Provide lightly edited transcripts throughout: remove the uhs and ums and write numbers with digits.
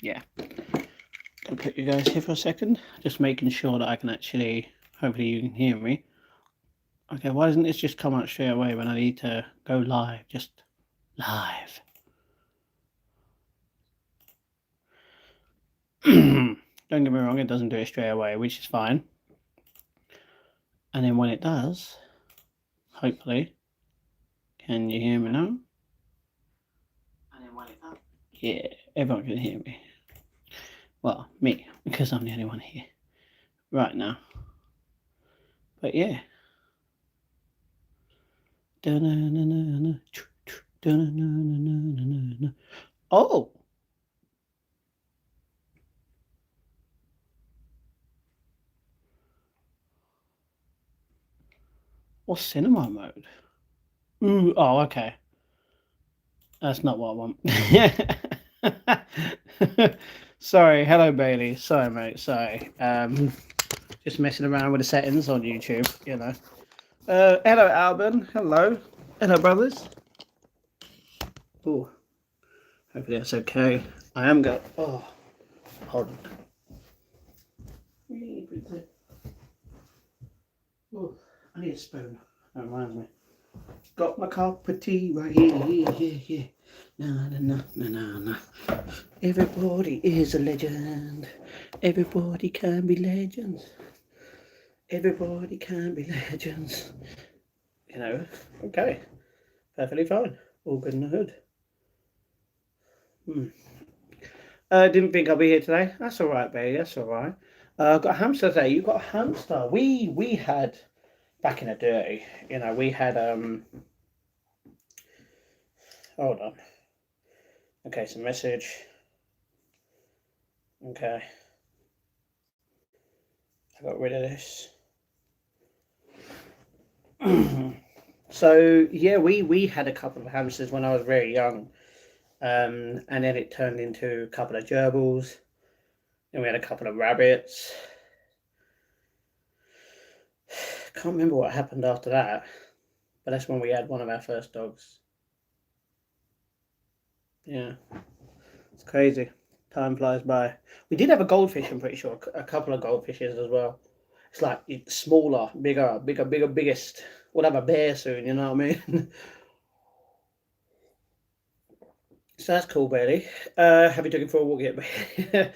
Yeah. I'll put you guys here for a second, just making sure that I can actually, hopefully you can hear me. Okay, why doesn't this just come out straight away when I need to go live? Just live. Don't get me wrong, it doesn't do it straight away, which is fine. And then when it does, hopefully, can you hear me now? And then when it does, yeah, everyone can hear me. Well, me, because I'm the only one here right now. But yeah. Oh! What's cinema mode? Ooh, oh, okay. That's not what I want. Sorry, hello Bailey. Sorry, mate. Sorry. Just messing around with the settings on YouTube, you know. Hello, Albin. Hello. Hello, brothers. Oh, hopefully that's okay. I am going. Oh, hold on. Oh, I need a spoon. That reminds me. Got my cup of tea right here. Na. Everybody is a legend. Everybody can be legends. Everybody can be legends. You know, okay. Perfectly fine. All good in the hood. Didn't think I'd be here today. That's alright, baby. That's alright. Got a hamster today. You got a hamster. We had back in the day, you know, we had hold on. Okay, some message. Okay. I got rid of this. So yeah, we had a couple of hamsters when I was very young, and then it turned into a couple of gerbils. Then we had a couple of rabbits. Can't remember what happened after that, but that's when we had one of our first dogs. Yeah, it's crazy. Time flies by. We did have a goldfish. I'm pretty sure a couple of goldfishes as well. It's like smaller, biggest. We'll have a bear soon. You know what I mean? So that's cool, Bailey. Have you taken for a walk yet?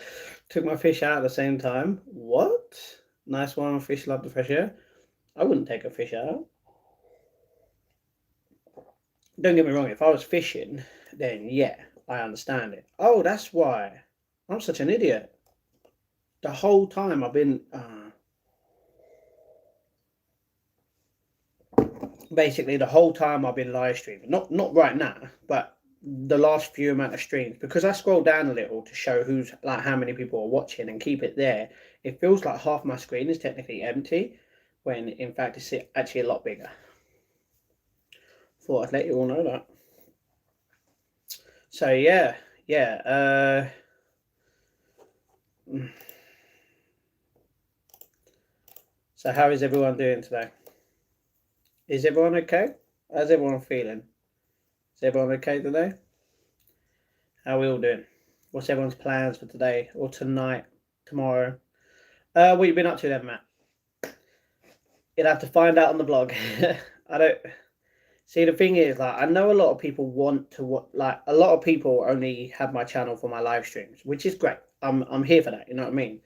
Took my fish out at the same time. What? Nice one. Fish love the fresh air. I wouldn't take a fish out. Don't get me wrong. If I was fishing, then yeah, I understand it. Oh, that's why. I'm such an idiot. The whole time I've been. Basically, the whole time I've been live streaming. Not right now, but the last few amount of streams, because I scroll down a little to show who's like how many people are watching and keep it there. It feels like half my screen is technically empty, when in fact it's actually a lot bigger. Thought I'd let you all know that. So yeah. So how is everyone doing today? Is everyone okay? How's everyone feeling? Is everyone okay today? How are we all doing? What's everyone's plans for today or tonight, tomorrow? What you been up to then, Matt? You'll have to find out on the blog. I don't see. The thing is, like, I know a lot of people want to like a lot of people only have my channel for my live streams, which is great. I'm here for that. You know what I mean?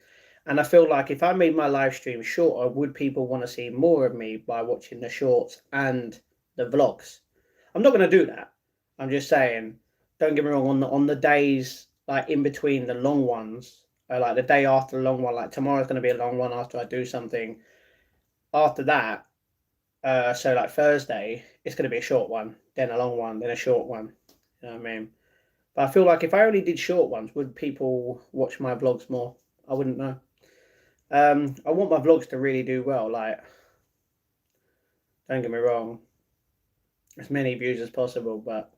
And I feel like if I made my live stream shorter, would people want to see more of me by watching the shorts and the vlogs? I'm not going to do that. I'm just saying, don't get me wrong, on the days like in between the long ones, like the day after the long one, like tomorrow's going to be a long one after I do something. After that, so like Thursday, it's going to be a short one, then a long one, then a short one. You know what I mean? But I feel like if I only did short ones, would people watch my vlogs more? I wouldn't know. I want my vlogs to really do well. Like, don't get me wrong, as many views as possible, but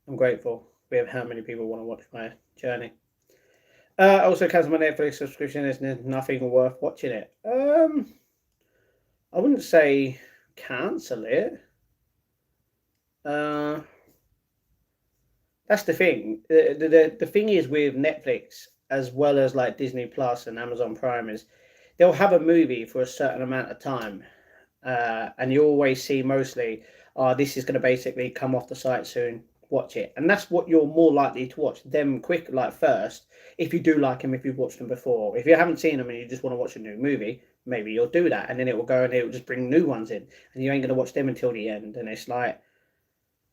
I'm grateful with how many people want to watch my journey. Also, cancel my Netflix subscription. There's nothing worth watching it. I wouldn't say cancel it. That's the thing. The thing is with Netflix as well as like Disney Plus and Amazon Prime is they'll have a movie for a certain amount of time, and you always see mostly, this is going to basically come off the site soon. Watch it, and that's what you're more likely to watch them quick, like first. If you do like them, if you've watched them before, if you haven't seen them and you just want to watch a new movie, maybe you'll do that, and then it will go and it will just bring new ones in, and you ain't going to watch them until the end. And it's like,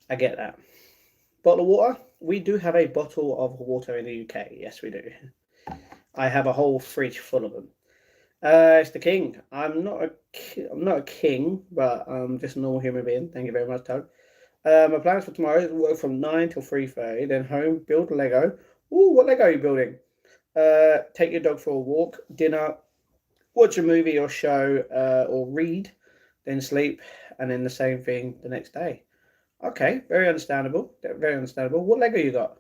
I get that. Bottle of water. We do have a bottle of water in the UK. Yes, we do. I have a whole fridge full of them. It's the king. I'm not a king, but I'm just a normal human being. Thank you very much, Doug. My plans for tomorrow is work from 9 till 3:30, then home, build Lego. Ooh, what Lego are you building? Take your dog for a walk, dinner, watch a movie or show, or read, then sleep, and then the same thing the next day. Okay, very understandable. Very understandable. What Lego you got?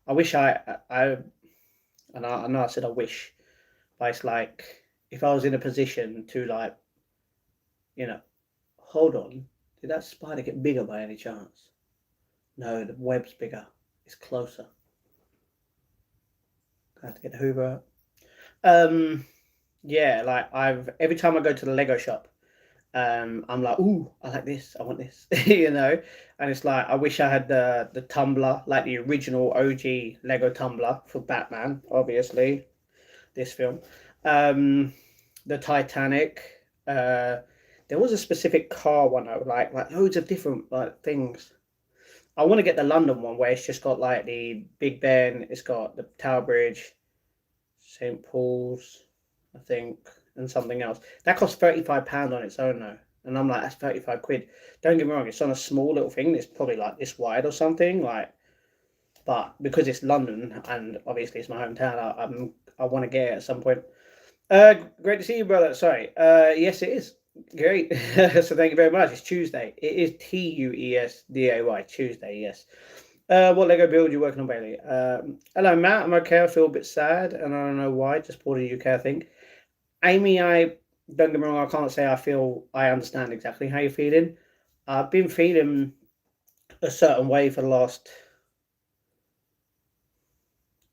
I wish I know I said I wish, but it's like if I was in a position to like, you know, hold on, did that spider get bigger by any chance? No, the web's bigger. It's closer. I have to get the Hoover out. Yeah, like every time I go to the Lego shop, I'm like, ooh, I like this, I want this, and it's like I wish I had the tumbler, like the original OG Lego tumbler for Batman, obviously, this film. Um, the Titanic. Uh, there was a specific car one I would like loads of different like things. I want to get the London one where it's just got like the Big Ben, it's got the Tower Bridge, St Paul's, I think, and something else. That costs £35 on its own though. And I'm like, that's 35 quid. Don't get me wrong, it's on a small little thing that's probably like this wide or something. Like, but because it's London and obviously it's my hometown, I want to get it at some point. Great to see you, brother. Sorry. Yes, it is. Great. So thank you very much. It's Tuesday. It is Tuesday. Tuesday, yes. What Lego build you working on, Bailey? Hello, Matt. I'm okay. I feel a bit sad, and I don't know why. Just bored of the UK, I think. Amy, I don't get me wrong. I can't say I understand exactly how you're feeling. I've been feeling a certain way for the last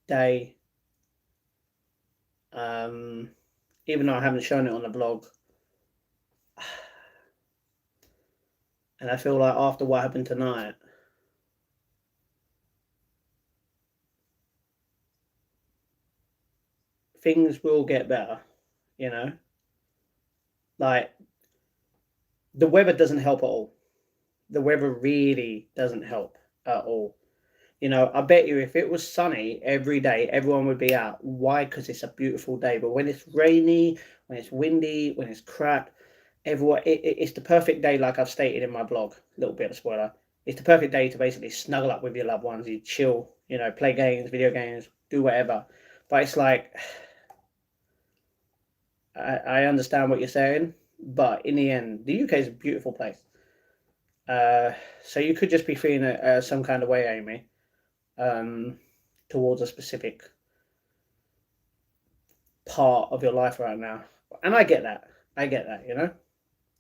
day. Even though I haven't shown it on the blog. And I feel like after what happened tonight, things will get better, you know? Like, the weather doesn't help at all. The weather really doesn't help at all. I bet you if it was sunny every day, everyone would be out. Why? Because it's a beautiful day. But when it's rainy, when it's windy, when it's crap, it's the perfect day, like I've stated in my blog. A little bit of spoiler. It's the perfect day to basically snuggle up with your loved ones. You chill, play games, video games, do whatever. But it's like, I understand what you're saying, but in the end, the UK is a beautiful place. So you could just be feeling some kind of way, Amy, towards a specific part of your life right now, and I get that.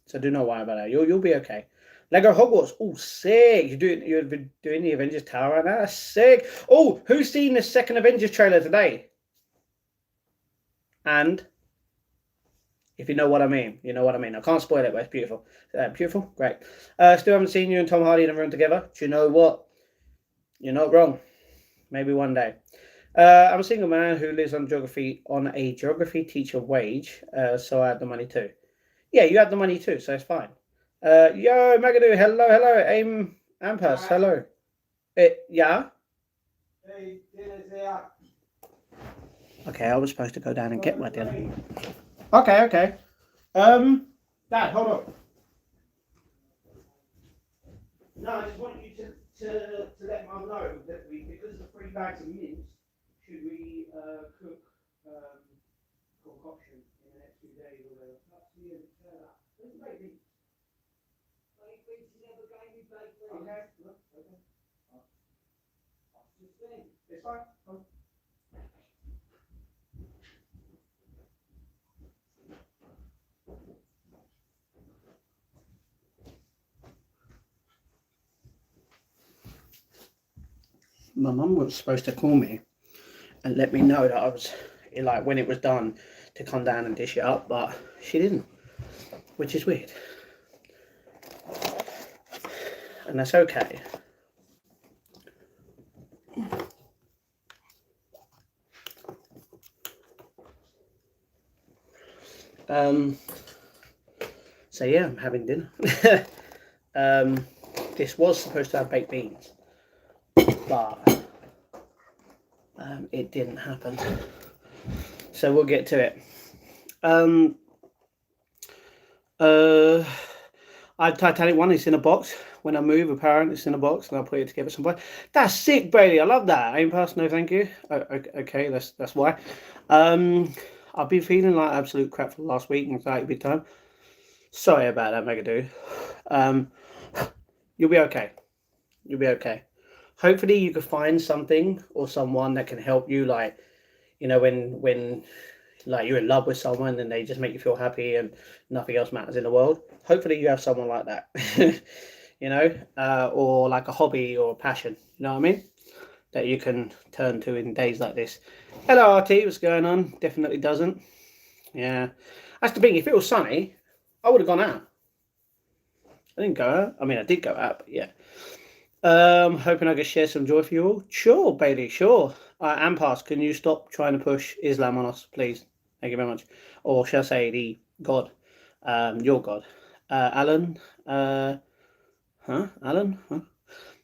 So do not worry about that. You'll be okay. Lego Hogwarts. Oh, sick! You've been doing the Avengers Tower right now. That's sick. Oh, who's seen the second Avengers trailer today? And if you know what I mean, you know what I mean. I can't spoil it, but it's beautiful. Beautiful, great. Still haven't seen you and Tom Hardy in a room together. Do you know what? You're not wrong. Maybe one day. I'm a single man who lives on a geography teacher wage, so I have the money too. Yeah, you have the money too, so it's fine. Yo, Magadoo, hello, Aim Ampas, hello. Yeah? Hey, dinner's here. Okay, I was supposed to go down and get my dinner. Okay. Dad, hold on. No, I just want you to let Mum know that because the 3 bags of mince, should we cook concoction in the next few days or whatever? Where's the baked beans? Baked beans, you never gave me baked beans. Okay, look, okay. It's fine. my mum was supposed to call me and let me know that I was, like, when it was done, to come down and dish it up, but she didn't, which is weird. And that's okay. So yeah, I'm having dinner. This was supposed to have baked beans, but it didn't happen. So we'll get to it. I Titanic 1 is in a box. When I move, apparently it's in a box, and I'll put it together some point. That's sick, Brady. I love that. Aim pass, no thank you. Okay, that's why. I've been feeling like absolute crap for the last week, anxiety big time. Sorry about that, Megadoo. You'll be okay. You'll be okay. Hopefully you can find something or someone that can help you, like, when like you're in love with someone and they just make you feel happy and nothing else matters in the world. Hopefully you have someone like that. Or like a hobby or a passion, you know what I mean, that you can turn to in days like this. Hello RT, what's going on? Definitely doesn't. Yeah, that's the thing. If it was sunny, I would have gone out. I didn't go out. I mean, I did go out, but yeah. Hoping I can share some joy for you all. Sure, Bailey, sure. Ampas, can you stop trying to push Islam on us, please? Thank you very much. Or shall I say the God, your God. Alan, Alan? Huh?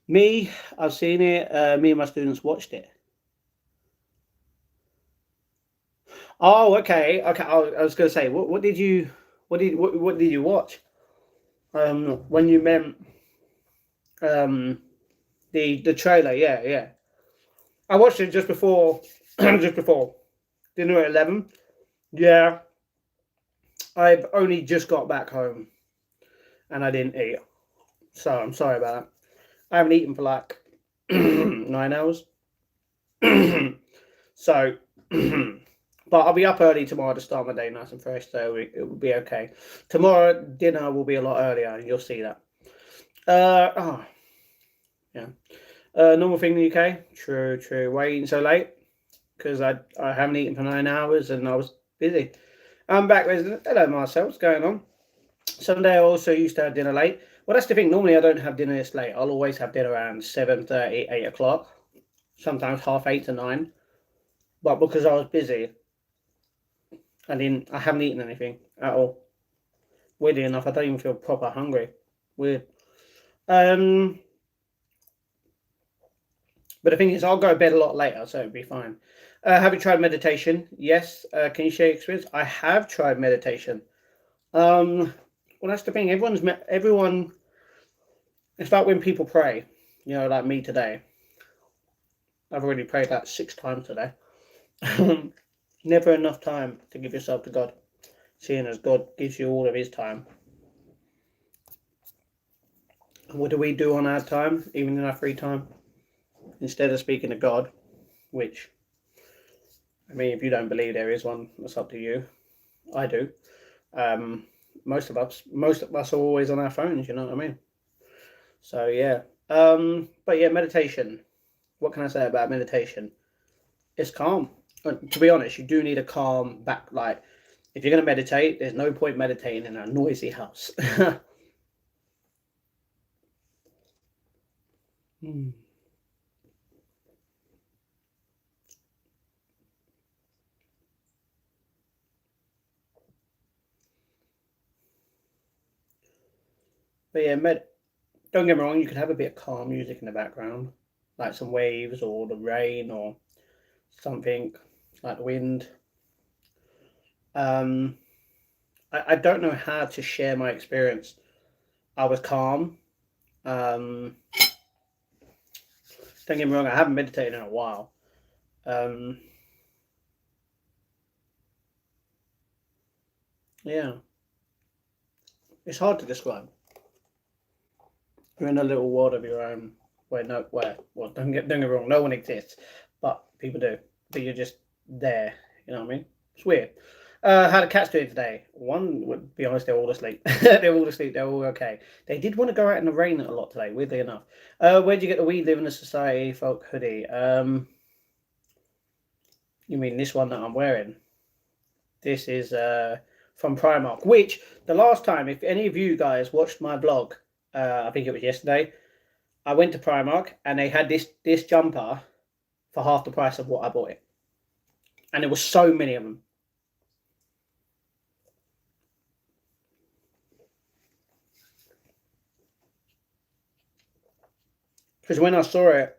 Me, I've seen it. Me and my students watched it. Oh, okay. I was going to say, what did you watch? When you meant the trailer, yeah. I watched it just before dinner at 11. Yeah, I've only just got back home and I didn't eat, so I'm sorry about that. I haven't eaten for like 9 hours. So, but I'll be up early tomorrow to start my day nice and fresh, so it will be okay. Tomorrow dinner will be a lot earlier, and you'll see that. Yeah. Normal thing in the UK. True. Why are you eating so late? Because I haven't eaten for 9 hours and I was busy. I'm back, resident. Hello, Marcel. What's going on? Sunday I also used to have dinner late. Well, that's the thing. Normally I don't have dinner this late. I'll always have dinner around 7:30, 8 o'clock. Sometimes 8:30 to 9. But because I was busy, I haven't eaten anything at all. Weirdly enough, I don't even feel proper hungry. Weird. But the thing is, I'll go to bed a lot later, so it'll be fine. Have you tried meditation? Yes. Can you share your experience? I have tried meditation. Well, that's the thing. Everyone. It's like when people pray. Like me today. I've already prayed like 6 times today. Never enough time to give yourself to God, seeing as God gives you all of His time. What do we do on our time, even in our free time? Instead of speaking to God, which, I mean, if you don't believe there is one, that's up to you. I do. Most of us are always on our phones, you know what I mean? So yeah. But yeah, meditation. What can I say about meditation? It's calm. To be honest, you do need a calm back. Like, if you're going to meditate, there's no point meditating in a noisy house. But yeah, don't get me wrong, you could have a bit of calm music in the background, like some waves or the rain or something like the wind. I don't know how to share my experience. I was calm. Don't get me wrong, I haven't meditated in a while. Yeah, it's hard to describe. You're in a little world of your own, well, don't get me wrong, no one exists, but people do. But you're just there. You know what I mean? It's weird. How the cats doing today? One, would be honest, they're all asleep. They're all asleep. They're all okay. They did want to go out in the rain a lot today, weirdly enough. Where'd you get the We Live in a Society folk hoodie? You mean this one that I'm wearing? This is from Primark, which the last time, if any of you guys watched my vlog, I think it was yesterday, I went to Primark and they had this jumper for half the price of what I bought it. And there were so many of them. Because when I saw it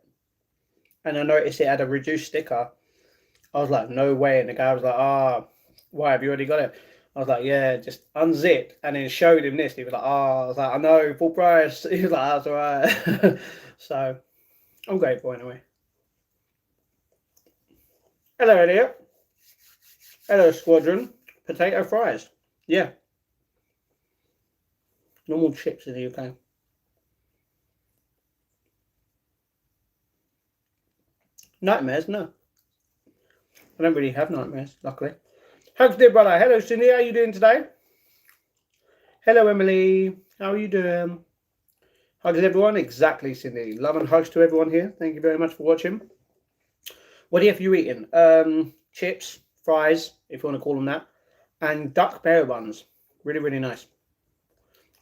and I noticed it had a reduced sticker, I was like, no way. And the guy was like, why, have you already got it? I was like, yeah, just unzipped. And then showed him this. He was like, I was like, I know, full price. He was like, that's all right. So, I'm grateful anyway. Hello, Elliot. Hello, Squadron. Potato fries. Yeah. Normal chips in the UK. Nightmares? No. I don't really have nightmares, luckily. Hugs, dear brother. Hello, Cindy. How are you doing today? Hello, Emily. How are you doing? Hugs, everyone. Exactly, Cindy. Love and hugs to everyone here. Thank you very much for watching. What have you eaten? Chips, fries, if you want to call them that, and duck berry buns. Really, really nice.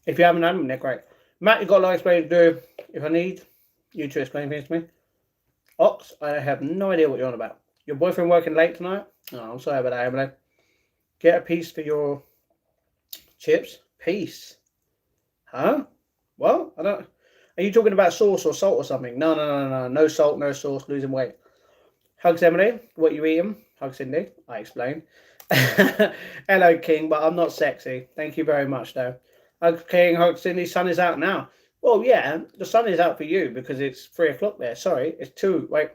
If you haven't had them, they're great. Matt, you've got a lot of explaining to do. If I need you to explain things to me. Ox, I have no idea what you're on about. Your boyfriend working late tonight? Oh, I'm sorry about that, Emily. Get a piece for your chips. Piece? Huh? Well, I don't... Are you talking about sauce or salt or something? No. No salt, no sauce, losing weight. Hugs, Emily. What you eating? Hugs, Cindy. I explained. Hello, King, but I'm not sexy. Thank you very much, though. Hugs, King. Hugs, Cindy. Sun is out now. Well, yeah, the sun is out for you because it's 3 o'clock there. Sorry, it's 2. Wait,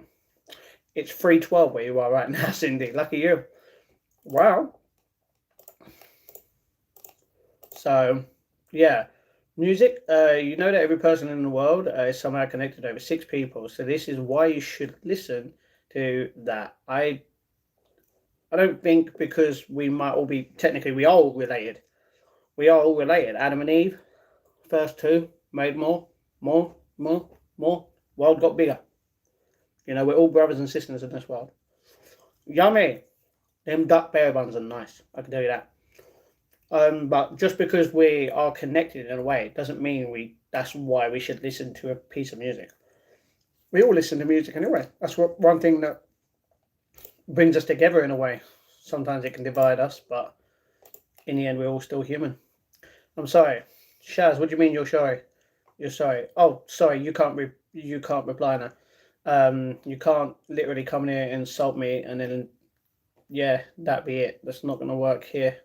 it's 3:12 where you are right now, Cindy. Lucky you. Wow. So, yeah. Music, you know that every person in the world is somehow connected to over 6 people. So this is why you should listen to that. I don't think because we might all be, technically we are all related. We are all related. Adam and Eve, first 2, made more. World got bigger. You know, we're all brothers and sisters in this world. Yummy. Them duck berry buns are nice. I can tell you that. But just because we are connected in a way, it doesn't mean that's why we should listen to a piece of music. We all listen to music anyway. That's one thing that brings us together in a way. Sometimes it can divide us, but in the end, we're all still human. I'm sorry. Shaz, what do you mean you're sorry? You're sorry. Oh, sorry, you can't reply now. You can't literally come in here and insult me and then, yeah, that'd be it. That's not going to work here.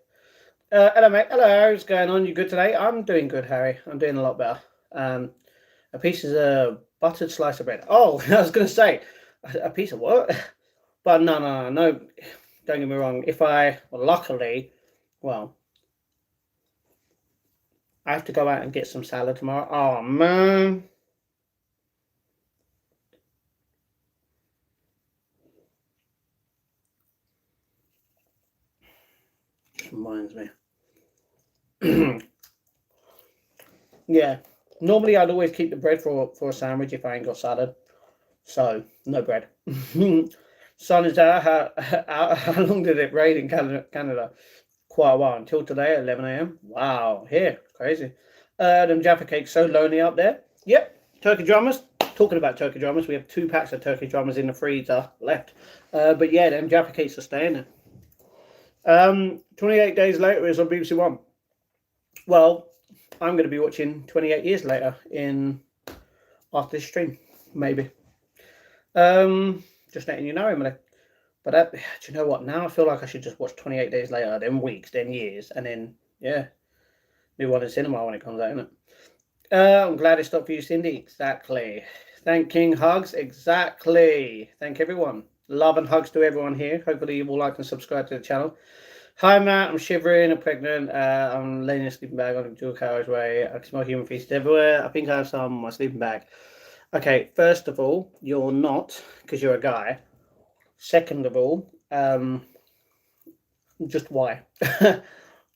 Hello, mate. Hello, what's going on? You good today? I'm doing good, Harry. I'm doing a lot better. A piece of a buttered slice of bread. Oh, I was going to say, a piece of what? But no. Don't get me wrong. Luckily, well, I have to go out and get some salad tomorrow. Oh, man. Reminds me. Yeah. Normally, I'd always keep the bread for a sandwich if I ain't got salad. So, no bread. Sun is out. How long did it rain in Canada? Quite a while. Until today at 11 a.m. Wow. Here. Crazy. Them Jaffa cakes so lonely up there. Yep. Turkey drummers. Talking about turkey drummers, we have 2 packs of turkey drummers in the freezer left. But yeah, them Jaffa cakes are staying there. 28 days later is on BBC One. Well, I'm going to be watching 28 years later after this stream, maybe. Just letting you know, Emily. But do you know what? Now I feel like I should just watch 28 days later, then weeks, then years, and then, yeah, do one in cinema when it comes out, isn't it? I'm glad it stopped for you, Cindy. Exactly. Thank King. Hugs. Exactly. Thank everyone. Love and hugs to everyone here. Hopefully you will like and subscribe to the channel. Hi, Matt. I'm shivering. I'm pregnant. I'm laying in a sleeping bag on a dual carriageway. I can smell human feces everywhere. I think I have some in my sleeping bag. Okay, first of all, you're not, because you're a guy. Second of all, Just why? You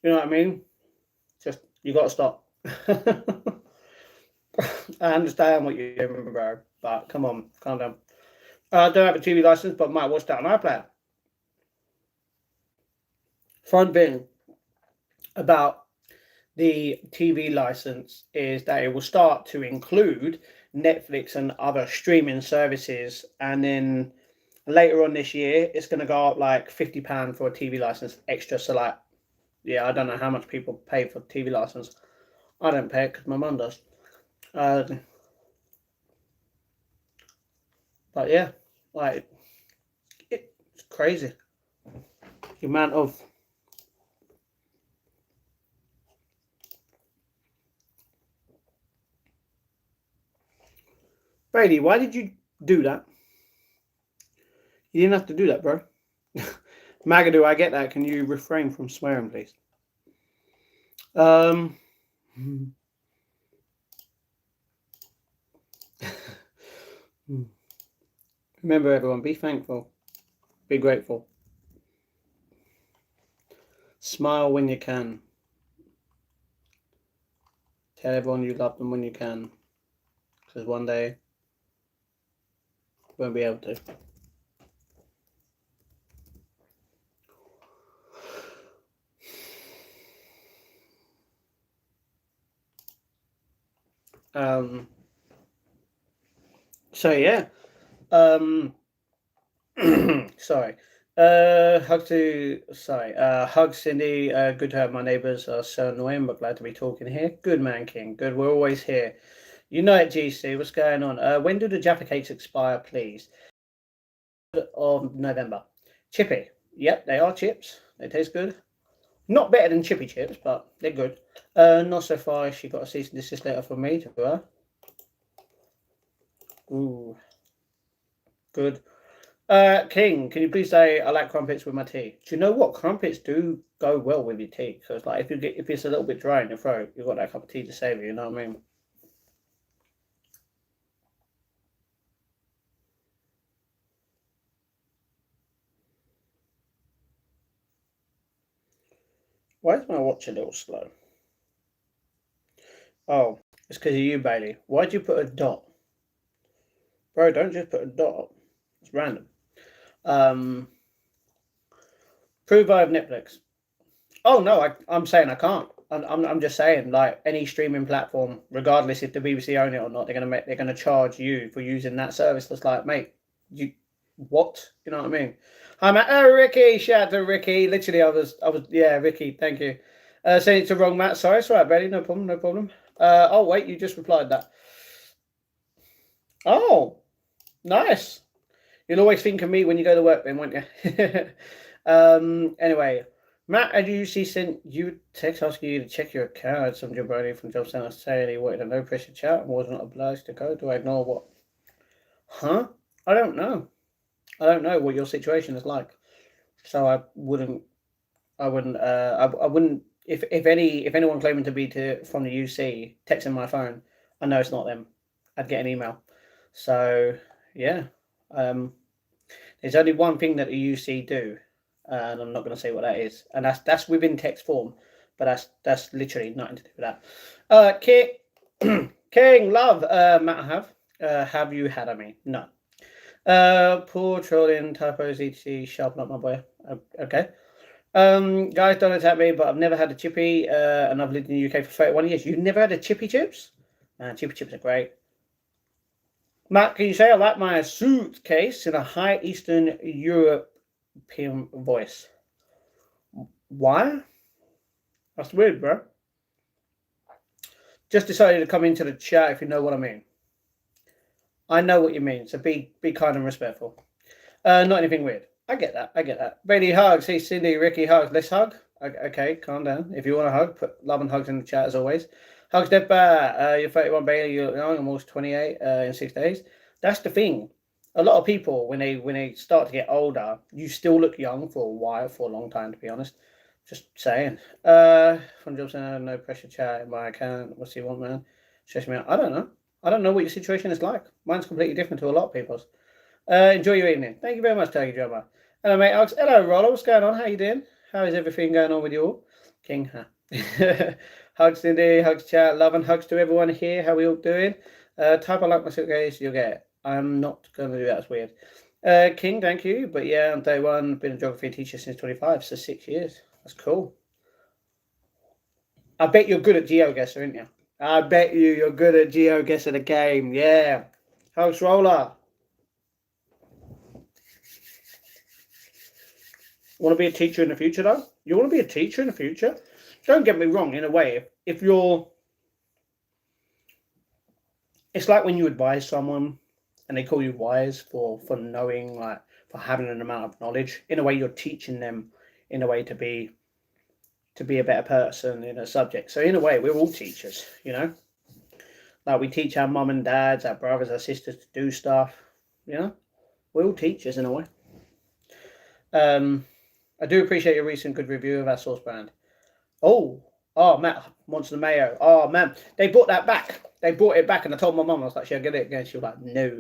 know what I mean? Just, you got to stop. I understand what you're doing, bro, but come on, calm down. I don't have a TV license, but might watch that on iPlayer. Fun thing about the TV license is that it will start to include Netflix and other streaming services, and then later on this year, it's going to go up like £50 for a TV license extra. So, like, yeah, I don't know how much people pay for TV license. I don't pay it because my mum does. But yeah, like, it's crazy the amount of. Brady, why did you do that? You didn't have to do that, bro. Magadoo, I get that. Can you refrain from swearing, please? Remember, everyone, be thankful. Be grateful. Smile when you can. Tell everyone you love them when you can. Because one day, you won't be able to. So yeah. Sorry. Hug Cindy. Good to have my neighbours are so annoying, but glad to be talking here. Good man, King. Good. We're always here. Unite GC. What's going on? When do the Jaffa cakes expire, please? Of November. Chippy. Yep, they are chips. They taste good. Not better than chippy chips, but they're good. Not so far. She got a cease and desist letter from me to her. Ooh. Good. King, can you please say I like crumpets with my tea? Do you know what? Crumpets do go well with your tea. So it's like if it's a little bit dry in your throat, you've got that cup of tea to save you. You know what I mean? Why is my watch a little slow? Oh, it's because of you, Bailey. Why'd you put a dot? Bro, don't just put a dot. It's random. Prove I have Netflix. Oh no, I'm saying I can't. I'm just saying, like, any streaming platform, regardless if the BBC own it or not, they're gonna charge you for using that service. That's like, mate, you what? You know what I mean? I'm at Ricky. Shout out to Ricky. Literally, yeah, Ricky. Thank you. Saying it's the wrong Matt. Sorry, it's all right, Betty. No problem. No problem. Oh wait, you just replied that. Oh, nice. You'll always think of me when you go to work, then, won't you? Anyway, Matt, as you see, sent you text asking you to check your account. Some jabroni from Job Center saying he wanted a no pressure chat and wasn't obliged to go. Do I ignore what? Huh? I don't know. I don't know what your situation is like, so I wouldn't. I wouldn't. I wouldn't. If anyone claiming to be from the UC texting my phone, I know it's not them. I'd get an email. So yeah. There's only one thing that the UC do, and I'm not going to say what that is, and that's within text form, but that's literally nothing to do with that. King, love, Matt, have you had me? No. Poor trolling typos, etc. Sharpen up, my boy. Okay. Guys, don't attack me, but I've never had a chippy, and I've lived in the UK for 31 years. You've never had a chippy chips? Chippy chips are great. Matt, can you say I like my suitcase in a high Eastern European voice? Why? That's weird, bro. Just decided to come into the chat, if you know what I mean. I know what you mean, so be kind and respectful. Not anything weird. I get that. Bailey hugs. Hey, Cindy, Ricky hugs. Let's hug. Okay, calm down. If you want to hug, put love and hugs in the chat as always. Hugs, Dead Bear. You're 31, Bailey. You're young. I'm almost 28 in 6 days. That's the thing. A lot of people, when they start to get older, you still look young for a while, for a long time, to be honest. Just saying. From Jobson, no pressure chat in my account. What's he want, man? Stress me out. I don't know. I don't know what your situation is like. Mine's completely different to a lot of people's. Enjoy your evening. Thank you very much, Turkey Drummer. Hello, mate. Alex. Hello, Rollo. What's going on? How you doing? How is everything going on with you all? King, huh? Hugs Cindy, hugs chat, love and hugs to everyone here. How we all doing? Type I like my suitcase, you'll get it. I'm not going to do that, it's weird. King, thank you. But yeah, on day one, been a geography teacher since 25, so 6 years. That's cool. I bet you're good at GeoGuessr, aren't you? I bet you're good at GeoGuessr the game. Yeah. Hugs Roller. Want to be a teacher in the future, though? You want to be a teacher in the future? Don't get me wrong, in a way. If you're... It's like when you advise someone and they call you wise for knowing, like, for having an amount of knowledge. In a way, you're teaching them in a way to be a better person in a subject. So in a way, we're all teachers, you know? Like we teach our mum and dads, our brothers, our sisters to do stuff, you know? We're all teachers in a way. I do appreciate your recent good review of our sauce brand. Oh, Matt Monster Mayo. Oh, man. They brought that back. They brought it back and I told my mum, I was like, should I get it again? She was like, no.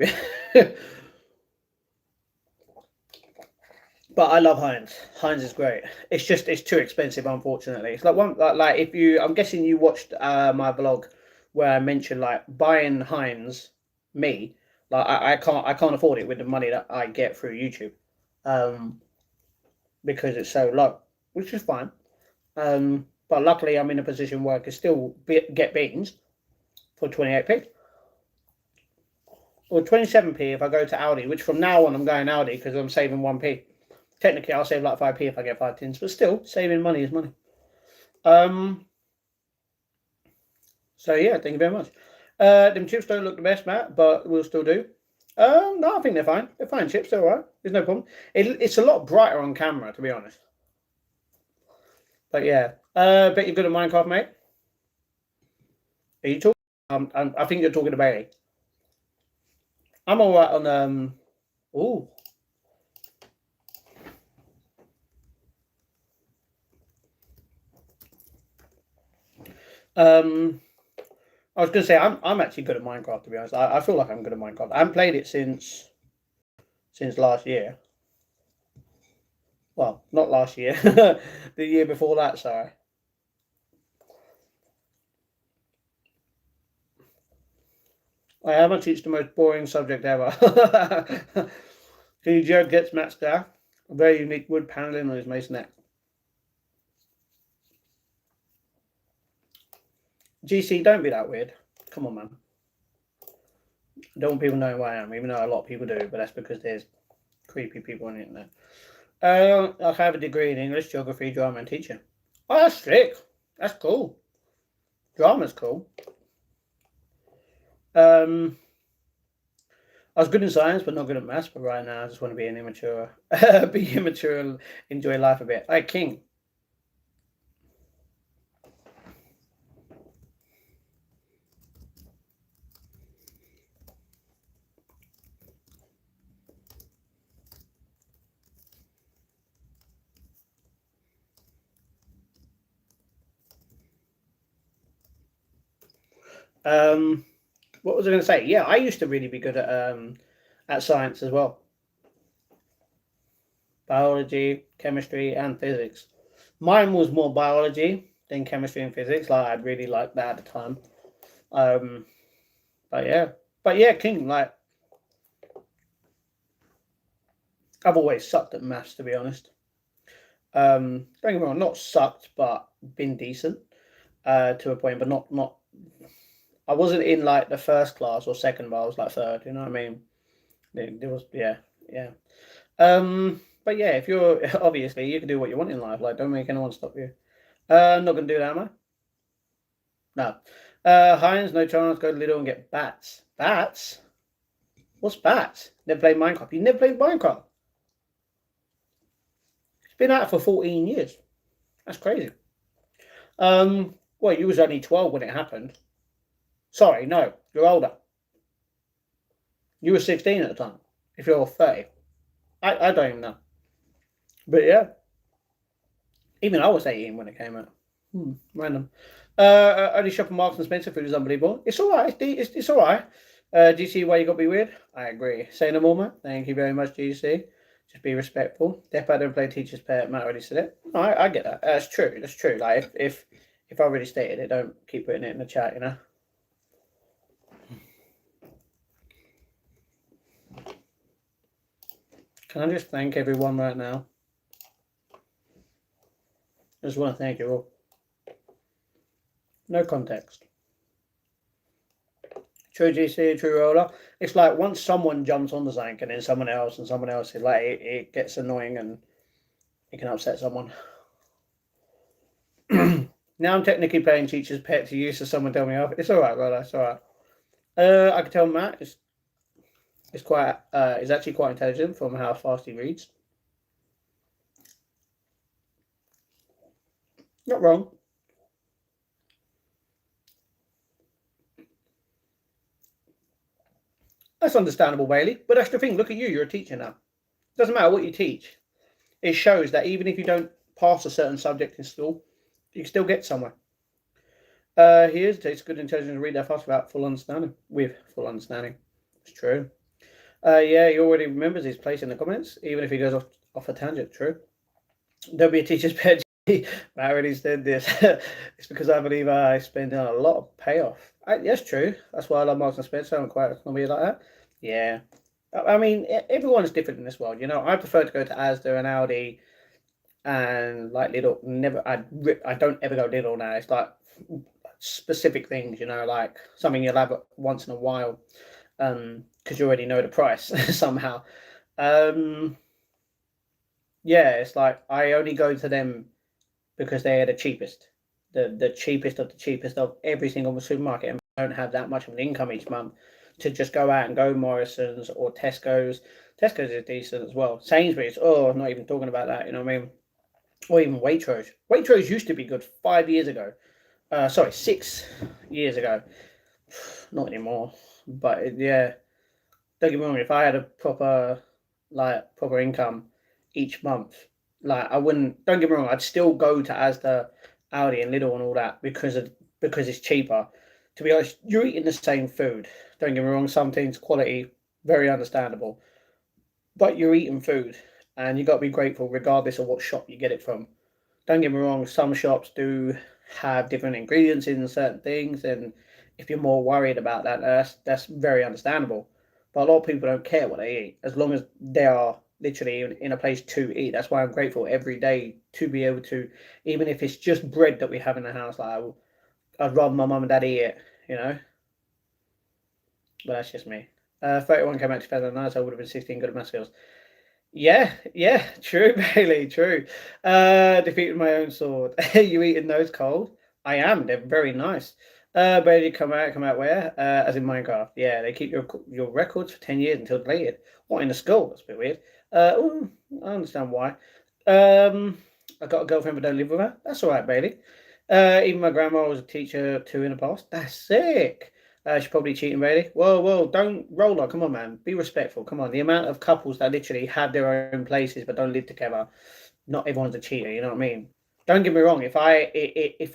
But I love Heinz. Heinz is great. It's just, it's too expensive, unfortunately. It's like one, like if you, I'm guessing you watched my vlog where I mentioned like buying Heinz, me, like I can't afford it with the money that I get through YouTube, because it's so low, which is fine. But luckily I'm in a position where I can still get beans for 28p. Or 27p if I go to Aldi, which from now on I'm going Aldi because I'm saving 1p. Technically, I'll save like 5p if I get 5 tins, but still, saving money is money. So yeah, thank you very much. Them chips don't look the best, Matt, but we'll still do. No, I think they're fine. They're fine chips, they're alright. There's no problem. It's a lot brighter on camera, to be honest. But yeah, bet you're good at Minecraft, mate. Are you talking? I think you're talking to Bailey. I'm alright on ooh. I was gonna say I'm actually good at Minecraft, to be honest. I feel like I'm good at Minecraft. I haven't played it since last year. Well, not last year, the year before that. Sorry. I haven't teach the most boring subject ever. Can you joke gets Matt Scar? A very unique wood paneling on his masonette. GC, don't be that weird. Come on, man. I don't want people knowing who I am, even though a lot of people do, but that's because there's creepy people on the internet. I have a degree in English, geography, drama, and teaching. Oh, that's sick. That's cool. Drama's cool. I was good in science, but not good at maths. But right now, I just want to be an immature, and enjoy life a bit. Hey, King. What was I going to say? Yeah, I used to really be good at science as well. Biology, chemistry, and physics. Mine was more biology than chemistry and physics. Like I really liked that at the time. But yeah, King. Like I've always sucked at maths, to be honest. Don't get me wrong, not sucked, but been decent to a point, but not. I wasn't in like the first class or second, but I was like third. You know what I mean? There was yeah. But yeah, if you're obviously you can do what you want in life. Like, don't make anyone stop you. I'm not gonna do that, am I? No. Heinz, no chance. Go to Lidl and get bats. Bats? What's bats? Never played Minecraft. You never played Minecraft? It's been out for 14 years. That's crazy. Well, you was only 12 when it happened. Sorry, no, you're older. You were 16 at the time. If you're 30. I don't even know. But yeah. Even I was 18 when it came out. Random. Only shop at Marks and Spencer food is unbelievable. It's alright. It's alright. Do you see why you got to be weird? I agree. Say no more, mate. Thank you very much, GC. Just be respectful. Death by don't play teacher's pet. Matt already said it. No, I get that. That's true. That's true. Like if I already stated it, don't keep putting it in the chat. You know. Can I just thank everyone right now? I just want to thank you all. No context. True GC, true roller. It's like once someone jumps on the Zank and then someone else and someone else, it's like it gets annoying and it can upset someone. Now I'm technically playing teacher's pet to use, so someone tell me off. It's alright, brother. It's alright. I can tell Matt it's quite is actually quite intelligent from how fast he reads. Not wrong. That's understandable, Bailey. But that's the thing. Look at you. You're a teacher now. Doesn't matter what you teach. It shows that even if you don't pass a certain subject in school, you can still get somewhere. It takes good intelligence to read that fast without full understanding. With full understanding. It's true. Yeah, he already remembers his place in the comments, even if he goes off a tangent. True. Don't be a teacher's pet. I already said this. It's because I believe I spend a lot of payoff. Yes, true. That's why I love Marks and Spencer. I'm quite gonna be like that. Yeah. I mean, everyone's different in this world. You know, I prefer to go to Asda and Aldi and like Lidl. Never. I don't ever go Lidl now. It's like specific things. You know, like something you'll have once in a while. Because you already know the price somehow. Yeah, it's like I only go to them because they are the cheapest, the cheapest of every single supermarket, and I don't have that much of an income each month to just go out and go Morrison's or Tesco's. Tesco's is decent as well. Sainsbury's, I'm not even talking about that. You know what I mean? Or even Waitrose. Waitrose used to be good 5 years ago. 6 years ago. Not anymore. But yeah, don't get me wrong. If I had a proper income each month, like I wouldn't. Don't get me wrong. I'd still go to Asda, Aldi, and Lidl and all that because it's cheaper. To be honest, you're eating the same food. Don't get me wrong. Some things quality very understandable, but you're eating food, and you got to be grateful regardless of what shop you get it from. Don't get me wrong. Some shops do have different ingredients in certain things, and if you're more worried about that, that's very understandable. But a lot of people don't care what they eat as long as they are literally in a place to eat. That's why I'm grateful every day to be able to, even if it's just bread that we have in the house. Like I'd rather my mum and dad eat it, you know. But that's just me. 31 came out 2009, so I would have been 16 good at math skills. Yeah, true, Bailey, true. Defeated my own sword. You eating those cold? I am. They're very nice. Bailey, come out where? As in Minecraft. Yeah, they keep your records for 10 years until deleted. What, in the school? That's a bit weird. I understand why. I got a girlfriend but don't live with her. That's all right, Bailey. Even my grandma was a teacher too in the past. That's sick. She's probably cheating, Bailey. Whoa, don't roll on. Come on, man. Be respectful. Come on. The amount of couples that literally have their own places but don't live together. Not everyone's a cheater. You know what I mean? Don't get me wrong. If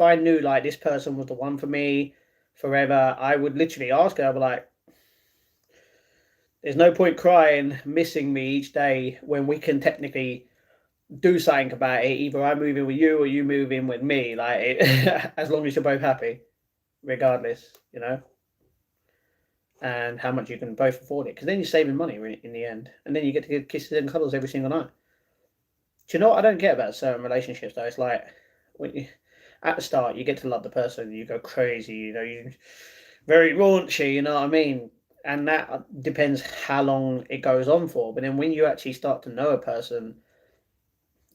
I knew like this person was the one for me forever, I would literally ask her. I'd be like, "There's no point crying, missing me each day when we can technically do something about it. Either I move in with you or you move in with me. Like, as long as you're both happy, regardless, you know." And how much you can both afford it, because then you're saving money in the end, and then you get to get kisses and cuddles every single night. Do you know what I don't get about certain relationships though? It's like when you at the start you get to love the person, you go crazy, you know, you very raunchy, you know what I mean? And that depends how long it goes on for. But then when you actually start to know a person,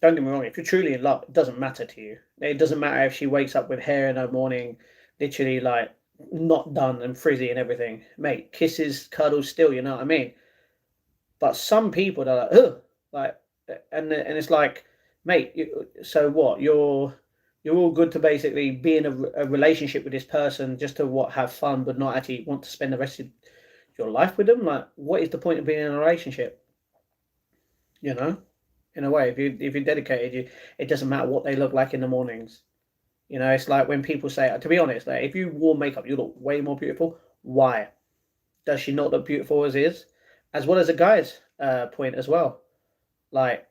don't get me wrong, if you're truly in love, it doesn't matter to you. It doesn't matter if she wakes up with hair in her morning, literally like not done and frizzy and everything. Mate, kisses, cuddles still, you know what I mean? But some people are like, ugh, like, and it's like, mate, so what? You're all good to basically be in a relationship with this person just to have fun, but not actually want to spend the rest of your life with them. Like, what is the point of being in a relationship? You know, in a way, if you're dedicated, it doesn't matter what they look like in the mornings. You know, it's like when people say, to be honest, like, if you wore makeup, you look way more beautiful. Why? Does she not look beautiful as is? As well as a guy's point as well. Like,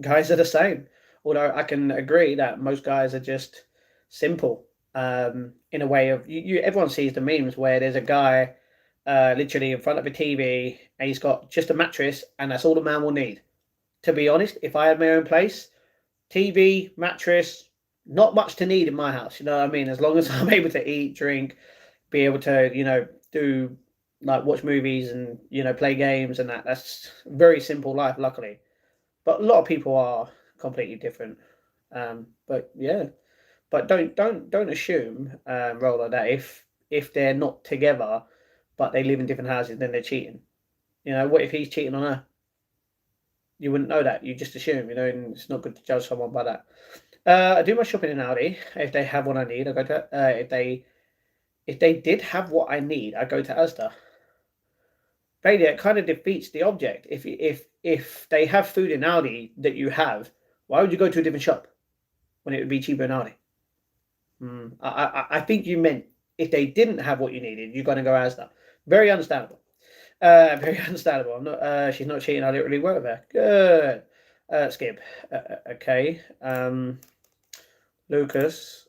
guys are the same. Although I can agree that most guys are just simple. In a way of everyone sees the memes where there's a guy literally in front of a TV and he's got just a mattress and that's all the man will need. To be honest, if I had my own place, TV, mattress, not much to need in my house. You know what I mean? As long as I'm able to eat, drink, be able to, do like watch movies and play games and that. That's very simple life, luckily. But a lot of people are completely different. But yeah, but don't assume, Roller, that if they're not together, but they live in different houses, then they're cheating. What if he's cheating on her? You wouldn't know that. You just assume, and it's not good to judge someone by that. I do my shopping in Aldi. If they have what I need, I go to. If they did have what I need, I go to Asda. Basically, it kind of defeats the object. If they have food in Aldi that you have, why would you go to a different shop when it would be cheaper in Aldi? I think you meant if they didn't have what you needed, you're going to go Asda. Very understandable. Very understandable. I'm not. She's not cheating. I didn't really work with her. Good. Skip. Okay. Lucas.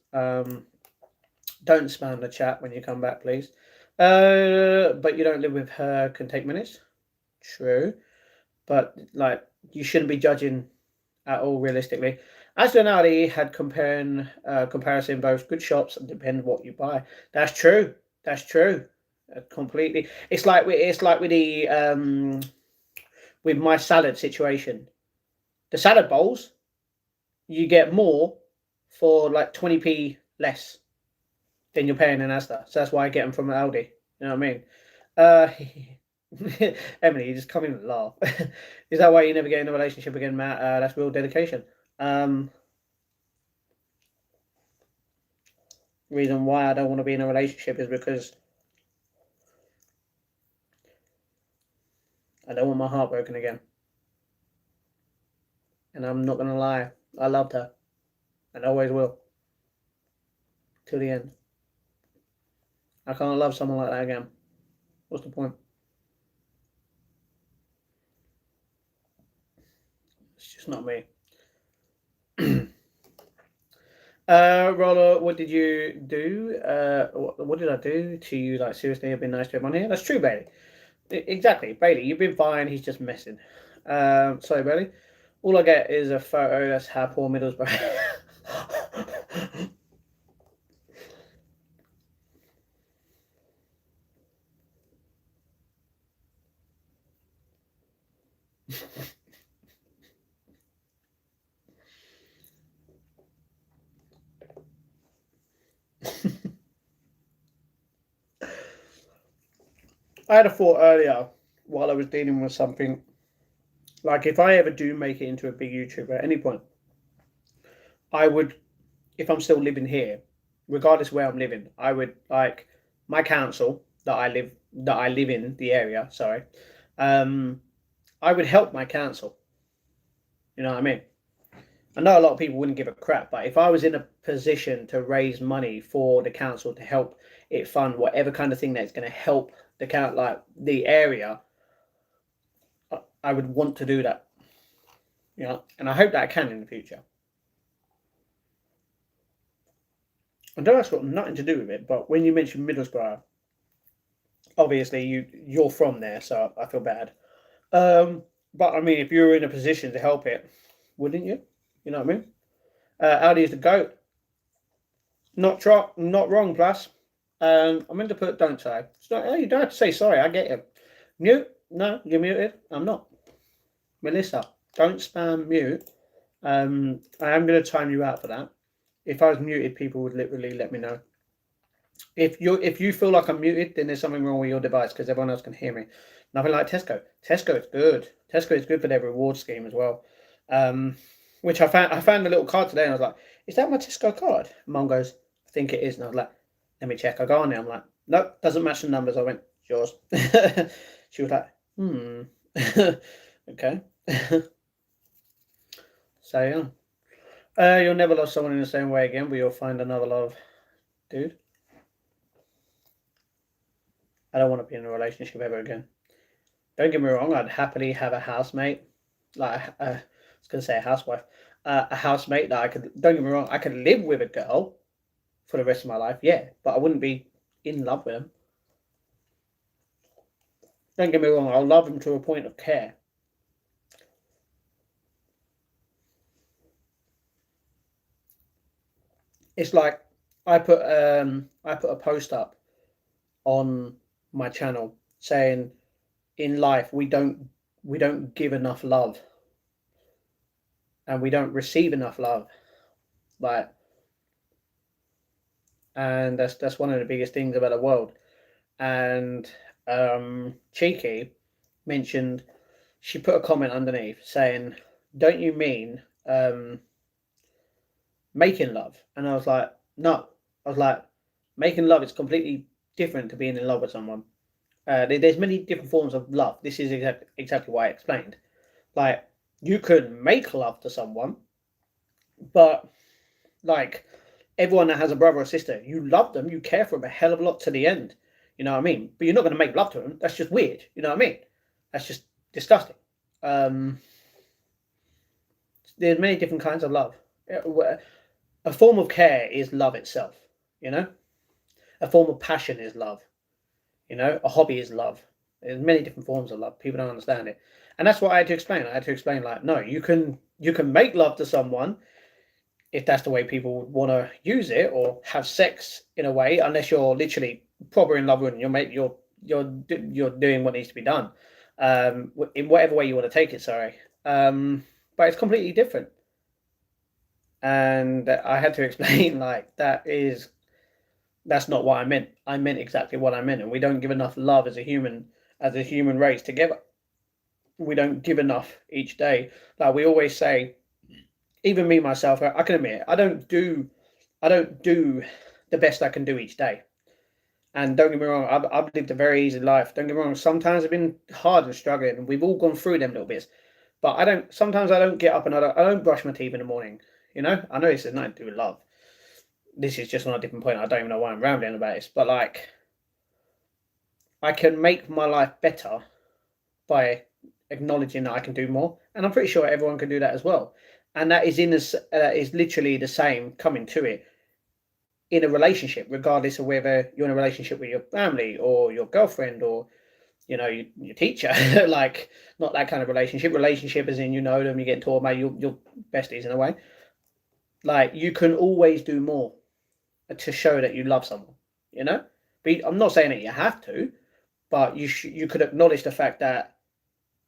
Don't spam the chat when you come back, please. But you don't live with her. Can take minutes. True. But like, you shouldn't be judging at all realistically. Asda and Aldi had comparison both good shops and depend what you buy. That's true. That's true. Completely. It's like with the with my salad situation. The salad bowls, you get more for like 20p less than you're paying in Asda. So that's why I get them from Aldi. You know what I mean? Emily, you just come in and laugh. Is that why you never get in a relationship again, Matt? That's real dedication. Reason why I don't want to be in a relationship is because I don't want my heart broken again. And I'm not gonna lie, I loved her, and always will, till the end. I can't love someone like that again. What's the point? It's just not me. Roller, what did you do? What did I do to you? Like, seriously, I've been nice to everyone here. That's true, Bailey. Exactly, Bailey. You've been fine. He's just messing. Sorry, Bailey. All I get is a photo. That's how poor Middlesbrough. I had a thought earlier while I was dealing with something. Like, if I ever do make it into a big YouTuber at any point, I would, if I'm still living here, regardless where I'm living, I would like my council that I live in the area. Sorry, I would help my council. You know what I mean? I know a lot of people wouldn't give a crap, but if I was in a position to raise money for the council to help it fund whatever kind of thing that's going to help like the area, I would want to do that. And I hope that I can in the future. I know that's got nothing to do with it, but when you mentioned Middlesbrough, obviously you're from there, so I feel bad. But I mean, if you were in a position to help it, wouldn't you? You know what I mean? Audi is the goat. Not wrong. Plus, I meant to put don't say. You don't have to say sorry. I get you. Mute? No, you're muted. I'm not. Melissa, don't spam mute. I am going to time you out for that. If I was muted, people would literally let me know. If you feel like I'm muted, then there's something wrong with your device because everyone else can hear me. Nothing like Tesco. Tesco is good. Tesco is good for their reward scheme as well. Which I found a little card today and I was like, is that my Tesco card? Mum goes, I think it is. And I was like, let me check. I go on there. I'm like, nope, doesn't match the numbers. I went, it's yours. She was like, okay. So yeah. You'll never love someone in the same way again, but you'll find another love, dude. I don't want to be in a relationship ever again. Don't get me wrong, I'd happily have a housemate, like I was gonna say a housewife, a housemate that I could. Don't get me wrong, I could live with a girl for the rest of my life, yeah, but I wouldn't be in love with them. Don't get me wrong, I'll love them to a point of care. It's like I put a post up on my channel saying in life we don't give enough love and we don't receive enough love. Like, and that's one of the biggest things about the world. And Cheeky mentioned, she put a comment underneath saying, "Don't you mean making love?" And I was like, "No." I was like, "Making love is completely different to being in love with someone. There's many different forms of love. This is exactly why I explained. Like, you can make love to someone, but like everyone that has a brother or sister, you love them, you care for them a hell of a lot to the end. You know what I mean? But you're not going to make love to them. That's just weird. You know what I mean? That's just disgusting. Um, there's many different kinds of love. A form of care is love itself. You know, a form of passion is love. You know, a hobby is love. There's many different forms of love. People don't understand it, and that's what I had to explain. I had to explain like, no, you can make love to someone if that's the way people want to use it, or have sex in a way, unless you're literally proper in love with them, you're doing what needs to be done, in whatever way you want to take it. Sorry, but it's completely different, and I had to explain like that's not what I meant. I meant exactly what I meant, and we don't give enough love as a human race together. We don't give enough each day. Like we always say, even me myself, I can admit I don't do the best I can do each day. And don't get me wrong, I've lived a very easy life. Don't get me wrong, sometimes I've been hard and struggling, and we've all gone through them little bits. But I don't. Sometimes I don't get up and I don't brush my teeth in the morning. You know, I know this is nothing to do with love. This is just on a different point. I don't even know why I'm rambling about this, but like, I can make my life better by acknowledging that I can do more, and I'm pretty sure everyone can do that as well. And that is is literally the same coming to it in a relationship, regardless of whether you're in a relationship with your family or your girlfriend or your teacher. Like, not that kind of relationship. Relationship as in, you know them, you get taught about your besties in a way. Like, you can always do more to show that you love someone. You know, but I'm not saying that you have to, but you could acknowledge the fact that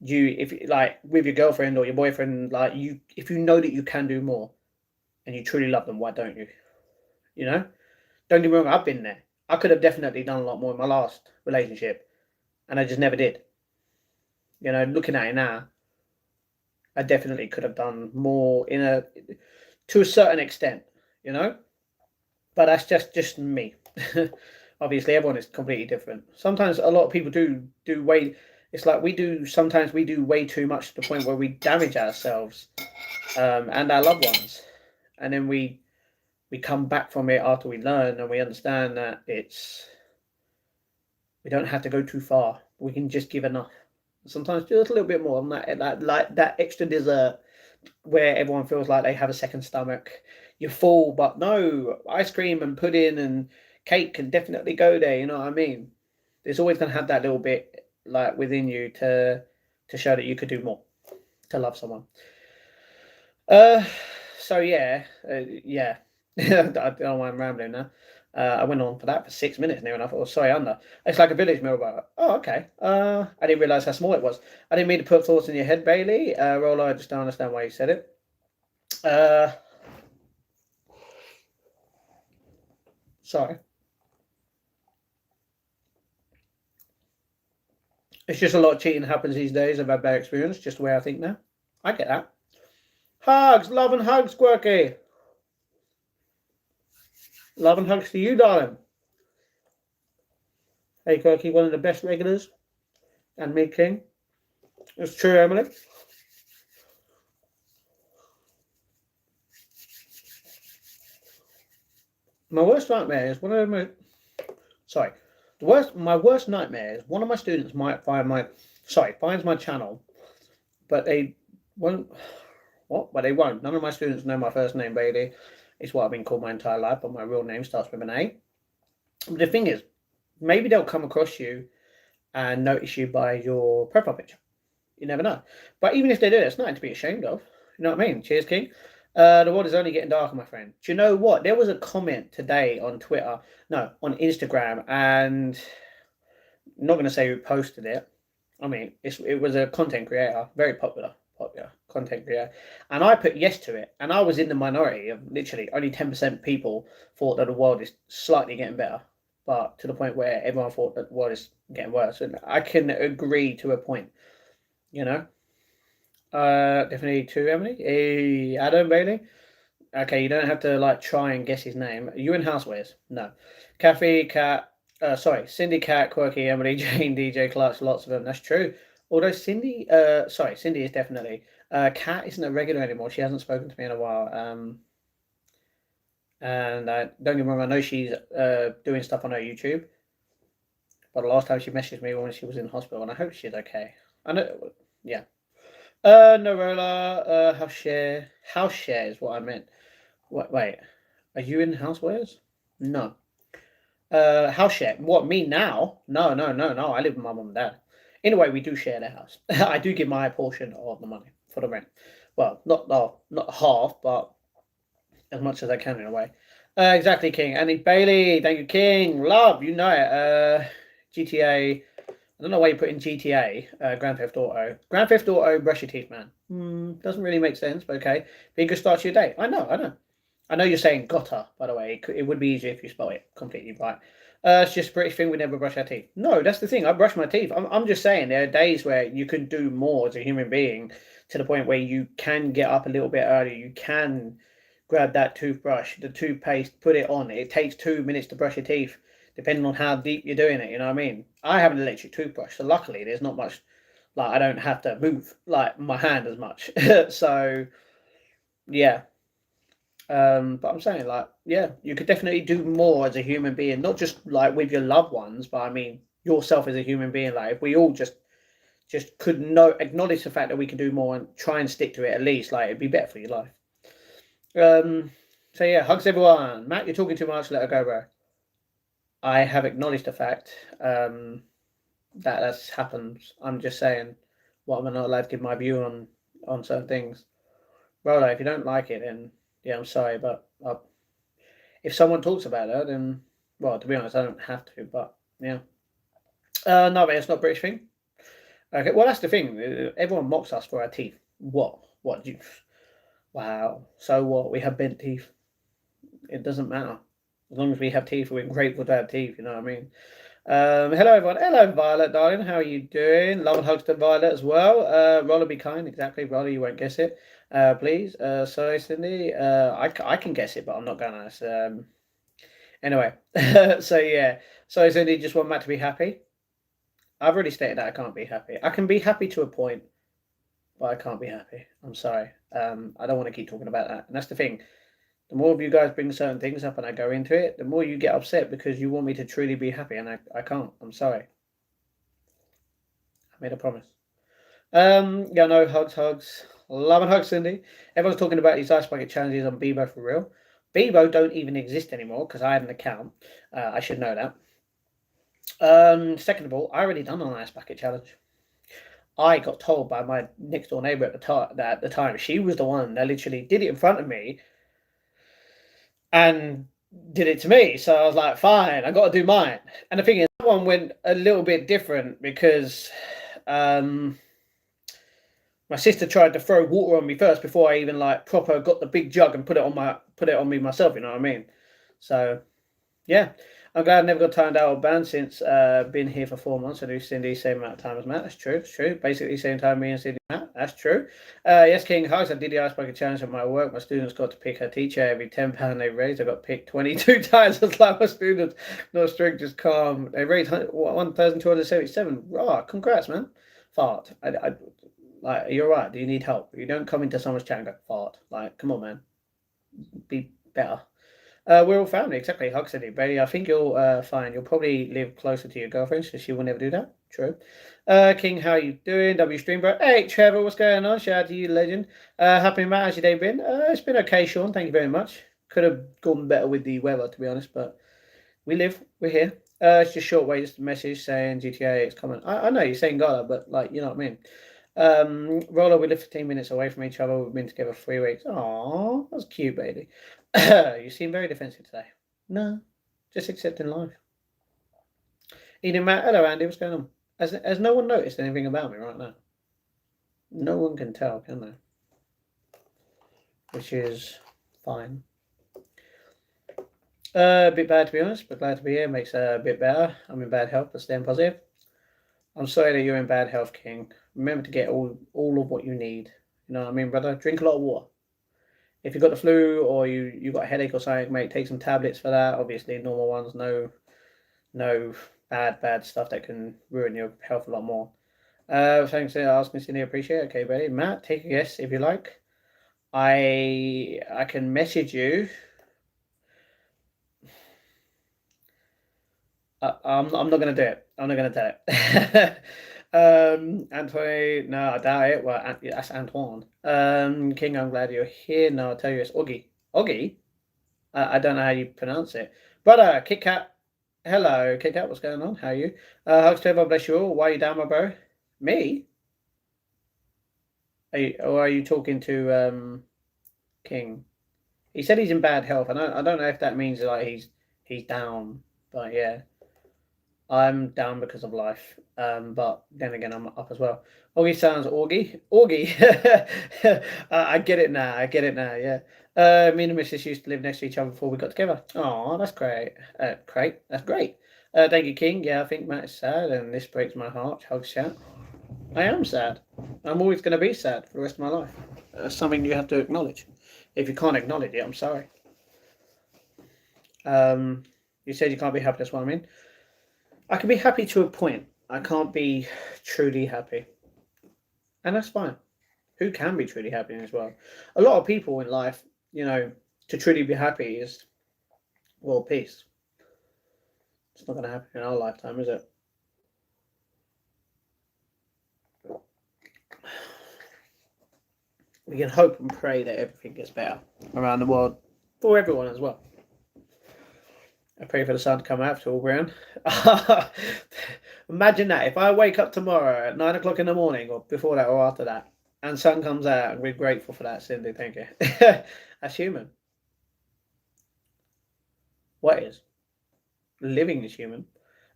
if like with your girlfriend or your boyfriend, like if you know that you can do more and you truly love them, why don't you? You know, don't get me wrong, I've been there. I could have definitely done a lot more in my last relationship, and I just never did. You know, looking at it now, I definitely could have done more to a certain extent. You know, but that's just me. Obviously, everyone is completely different. Sometimes a lot of people do way. It's like we do. Sometimes we do way too much to the point where we damage ourselves, and our loved ones, and then we come back from it after we learn and we understand that we don't have to go too far. We can just give enough. Sometimes just a little bit more on that, like that extra dessert where everyone feels like they have a second stomach. You're full, but no, ice cream and pudding and cake can definitely go there. You know what I mean? It's always going to have that little bit like within you to show that you could do more to love someone. Uh, so yeah, yeah. I don't know why I'm rambling now. I went on for that for 6 minutes now, and I thought, oh, sorry, under. It's like a village meal, but oh, okay. I didn't realize how small it was. I didn't mean to put thoughts in your head, Bailey. Roller, I just don't understand why you said it. Uh, sorry. It's just a lot of cheating happens these days. I've had bad experience, just the way I think now. I get that. Hugs, love and hugs, Quirky. Love and hugs to you, darling. Hey, Quirky, one of the best regulars, and me, King. It's true, Emily. My worst nightmare is one of my. Sorry, my worst nightmare is one of my students might finds my channel, but Won't what? Well, they won't. None of my students know my first name, Bailey. It's what I've been called my entire life, but my real name starts with an A. But the thing is, maybe they'll come across you and notice you by your profile picture. You never know. But even if they do, it's nothing to be ashamed of. You know what I mean? Cheers, King. The world is only getting darker, my friend. Do you know what? There was a comment today on Twitter, no, on Instagram, and I'm not going to say who posted it. I mean, it was a content creator, very popular content creator, and I put yes to it, and I was in the minority of literally only 10% people thought that the world is slightly getting better, but to the point where everyone thought that the world is getting worse, and I can agree to a point, you know. Definitely two, Emily. Hey, Adam Bailey. Okay, you don't have to like try and guess his name. Are you in Housewares? No. Kathy, Cat. Sorry, Cindy, Cat, Quirky, Emily, Jane, DJ, Clark's, lots of them. That's true. Although Cindy, sorry, Cindy is definitely. Cat isn't a regular anymore. She hasn't spoken to me in a while. And I don't get me wrong. I know she's doing stuff on her YouTube. But the last time she messaged me when she was in hospital, and I hope she's okay. I know, yeah. Norola, house share is what I meant. Wait, are you in Housewares? No. House share. What, me now? No, no, no, no. I live with my mum and dad. In a way, we do share the house. I do give my portion of the money for the rent. Well, not half, but as much as I can in a way. Exactly, King. Andy Bailey, thank you, King. Love, you know it. GTA. I don't know why you put in GTA, Grand Theft Auto. Grand Theft Auto, brush your teeth, man. Doesn't really make sense, but okay. Be a good start to your day. I know, I know. I know you're saying gotta, by the way. It would be easier if you spell it completely right. It's just a British thing, we never brush our teeth. No, that's the thing. I brush my teeth. I'm just saying there are days where you can do more as a human being to the point where you can get up a little bit earlier. You can grab that toothbrush, the toothpaste, put it on. It takes 2 minutes to brush your teeth, depending on how deep you're doing it. You know what I mean? I have an electric toothbrush, so luckily there's not much. Like I don't have to move like my hand as much. So yeah. But I'm saying like yeah, you could definitely do more as a human being, not just like with your loved ones, but I mean yourself as a human being. Like if we all just could know acknowledge the fact that we can do more and try and stick to it at least, like it'd be better for your life. So yeah, hugs everyone. Matt, you're talking too much. Let her go, bro. I have acknowledged the fact that that's happened. I'm just saying, what am I not allowed to give my view on certain things? Rolo, if you don't like it, then yeah, I'm sorry, but if someone talks about her, then well, to be honest, I don't have to. But yeah, no, but it's not a British thing. Okay, well that's the thing. Everyone mocks us for our teeth. What? What? Do you? Wow. So what? We have bent teeth. It doesn't matter. As long as we have teeth, we're grateful to have teeth, you know what I mean? Hello, everyone. Hello, Violet, darling. How are you doing? Love and hugs to Violet as well. Roller, be kind. Exactly, Roller, you won't guess it. Please. Sorry, Cindy. I can guess it, but I'm not gonna. Anyway, so yeah. Sorry, Cindy, just want Matt to be happy. I've already stated that I can't be happy. I can be happy to a point, but I can't be happy. I'm sorry. I don't want to keep talking about that. And that's the thing. The more of you guys bring certain things up and I go into it, the more you get upset because you want me to truly be happy and I can't. I'm sorry. I made a promise. Yeah, no, hugs. Love and hugs, Cindy. Everyone's talking about these ice bucket challenges on Bebo for real. Bebo don't even exist anymore because I had an account. I should know that. Second of all, I already done an ice bucket challenge. I got told by my next door neighbor at the time that at the time she was the one that literally did it in front of me and did it to me. So I was like, fine, I got to do mine. And the thing is, that one went a little bit different because my sister tried to throw water on me first before I even like proper got the big jug and put it on me myself. You know what I mean? So yeah, I'm glad I never got turned out or banned since been here for 4 months. I do Cindy same amount of time as Matt. That's true. It's true. Basically same time me and Cindy Matt. That's true. Yes, King Hugs. I did the icebreaker challenge at my work. My students got to pick a teacher every £10 they raised. I got picked 22 times. I was like, my students, not strict, just calm. They raised 1,277. Oh, congrats, man. Fart. Like, you're right. Do you need help? You don't come into someone's chat and go fart. Like, come on, man. Be better. We're all family, exactly. Hug City, Brady. I think you'll find you'll probably live closer to your girlfriend, so she will never do that. True. King, how you doing? W Stream Bro. Hey, Trevor, what's going on? Shout out to you, legend. Happy Matt, how's your day been? It's been okay, Sean. Thank you very much. Could have gone better with the weather, to be honest, but we live. We're here. It's just short way, just a message saying GTA is coming. I know you're saying Gala, but like, you know what I mean. Roller, we live 15 minutes away from each other. We've been together 3 weeks. Aww, that's cute, baby. You seem very defensive today. No, just accepting life. Eden Matt, hello Andy, what's going on? Has no one noticed anything about me right now? No one can tell, can they? Which is fine. A bit bad to be honest, but glad to be here. Makes it a bit better. I'm in bad health, but staying positive. I'm sorry that you're in bad health, King. Remember to get all of what you need. You know what I mean, brother? Drink a lot of water. If you've got the flu or you got a headache or something, mate, take some tablets for that. Obviously, normal ones, no bad stuff that can ruin your health a lot more. Thanks for asking, Cindy. Appreciate it. Okay, buddy. Matt, take a guess if you like. I can message you. I'm not gonna do it. I'm not gonna do it. Antoine, no, I doubt it. Well, that's Antoine. King, I'm glad you're here. No, I'll tell you, it's Oggy. Oggy? I don't know how you pronounce it. Brother, Kit Kat. Hello, Kit Kat. What's going on? How are you? Hugs to everyone. Bless you all. Why are you down, my bro? Me? Are you talking to King? He said he's in bad health. I don't know if that means like he's down, but yeah. I'm down because of life. But then again, I'm up as well. Augie sounds Augie. Augie. I get it now. I get it now. Yeah. Me and Mrs. used to live next to each other before we got together. Oh, that's great. Great. That's great. Thank you, King. Yeah, I think Matt is sad, and this breaks my heart. Hugs, chat. I am sad. I'm always going to be sad for the rest of my life. That's something you have to acknowledge. If you can't acknowledge it, I'm sorry. You said you can't be happy. That's what I mean. I can be happy to a point. I can't be truly happy. And that's fine. Who can be truly happy in this world? A lot of people in life, to truly be happy is world peace. It's not going to happen in our lifetime, is it? We can hope and pray that everything gets better around the world for everyone as well. I pray for the sun to come out to all ground. Imagine that. If I wake up tomorrow at 9 o'clock in the morning, or before that, or after that, and sun comes out, and we're grateful for that, Cindy. Thank you. That's human. What is? Living is human.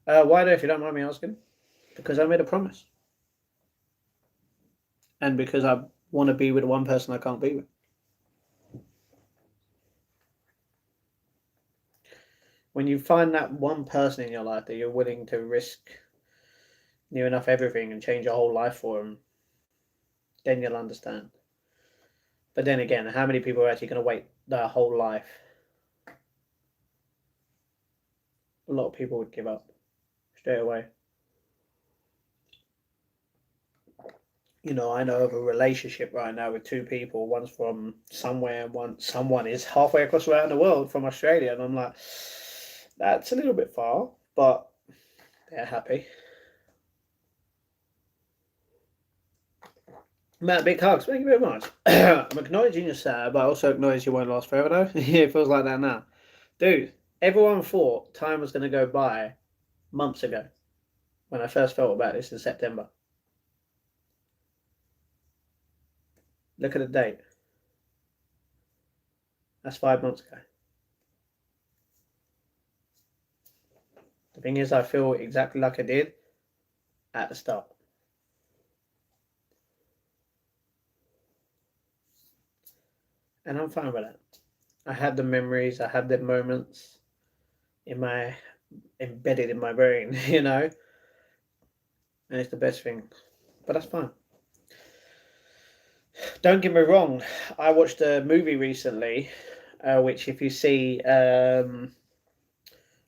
Why do, if you don't mind me asking? Because I made a promise. And because I want to be with one person I can't be with. When you find that one person in your life that you're willing to risk near enough everything and change your whole life for them, then you'll understand. But then again, how many people are actually going to wait their whole life? A lot of people would give up straight away. I know of a relationship right now with two people. One's from somewhere, someone is halfway across around the world from Australia, and I'm like, that's a little bit far, but they're happy. Matt, big hugs. Thank you very much. I'm acknowledging you're sad, but I also acknowledge you won't last forever, though. Yeah, it feels like that now. Dude, everyone thought time was going to go by months ago when I first felt about this in September. Look at the date. That's 5 months ago. The thing is, I feel exactly like I did at the start. And I'm fine with that. I had the memories, I had the moments embedded in my brain, and it's the best thing. But that's fine. Don't get me wrong, I watched a movie recently, which if you see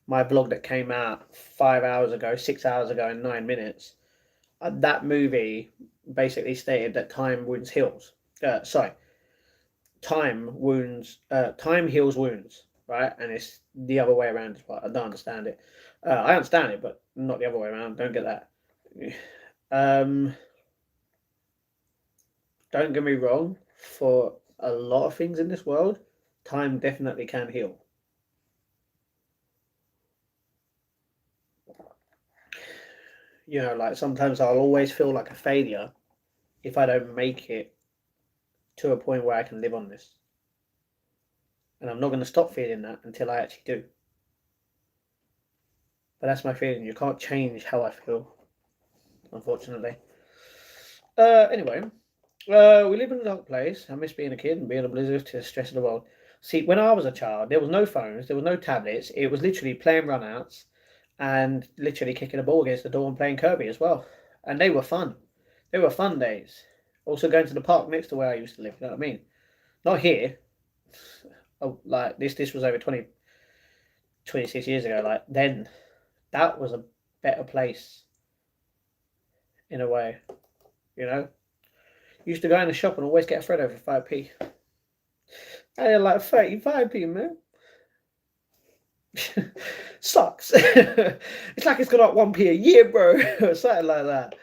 my vlog that came out 5 hours ago, 6 hours ago in 9 minutes, that movie basically stated that time wounds heals. Time heals wounds, right? And it's the other way around as well. I don't understand it. I understand it, but not the other way around. Don't get that. Don't get me wrong, for a lot of things in this world, time definitely can heal. You know, like sometimes I'll always feel like a failure if I don't make it to a point where I can live on this. And I'm not going to stop feeling that until I actually do. But that's my feeling. You can't change how I feel, unfortunately. Anyway, we live in a dark place. I miss being a kid and being oblivious to the stress of the world. See, when I was a child, there was no phones, there was no tablets. It was literally playing runouts and literally kicking a ball against the door and playing Kirby as well. And they were fun. They were fun days. Also going to the park next to where I used to live. You know what I mean? Not here. Oh, like this was over 26 years ago. Like then, that was a better place in a way. You know, used to go in the shop and always get a Freddo for 5p. I had like 35p, man. Sucks. It's like it's gone up 1p a year, bro. Something like that.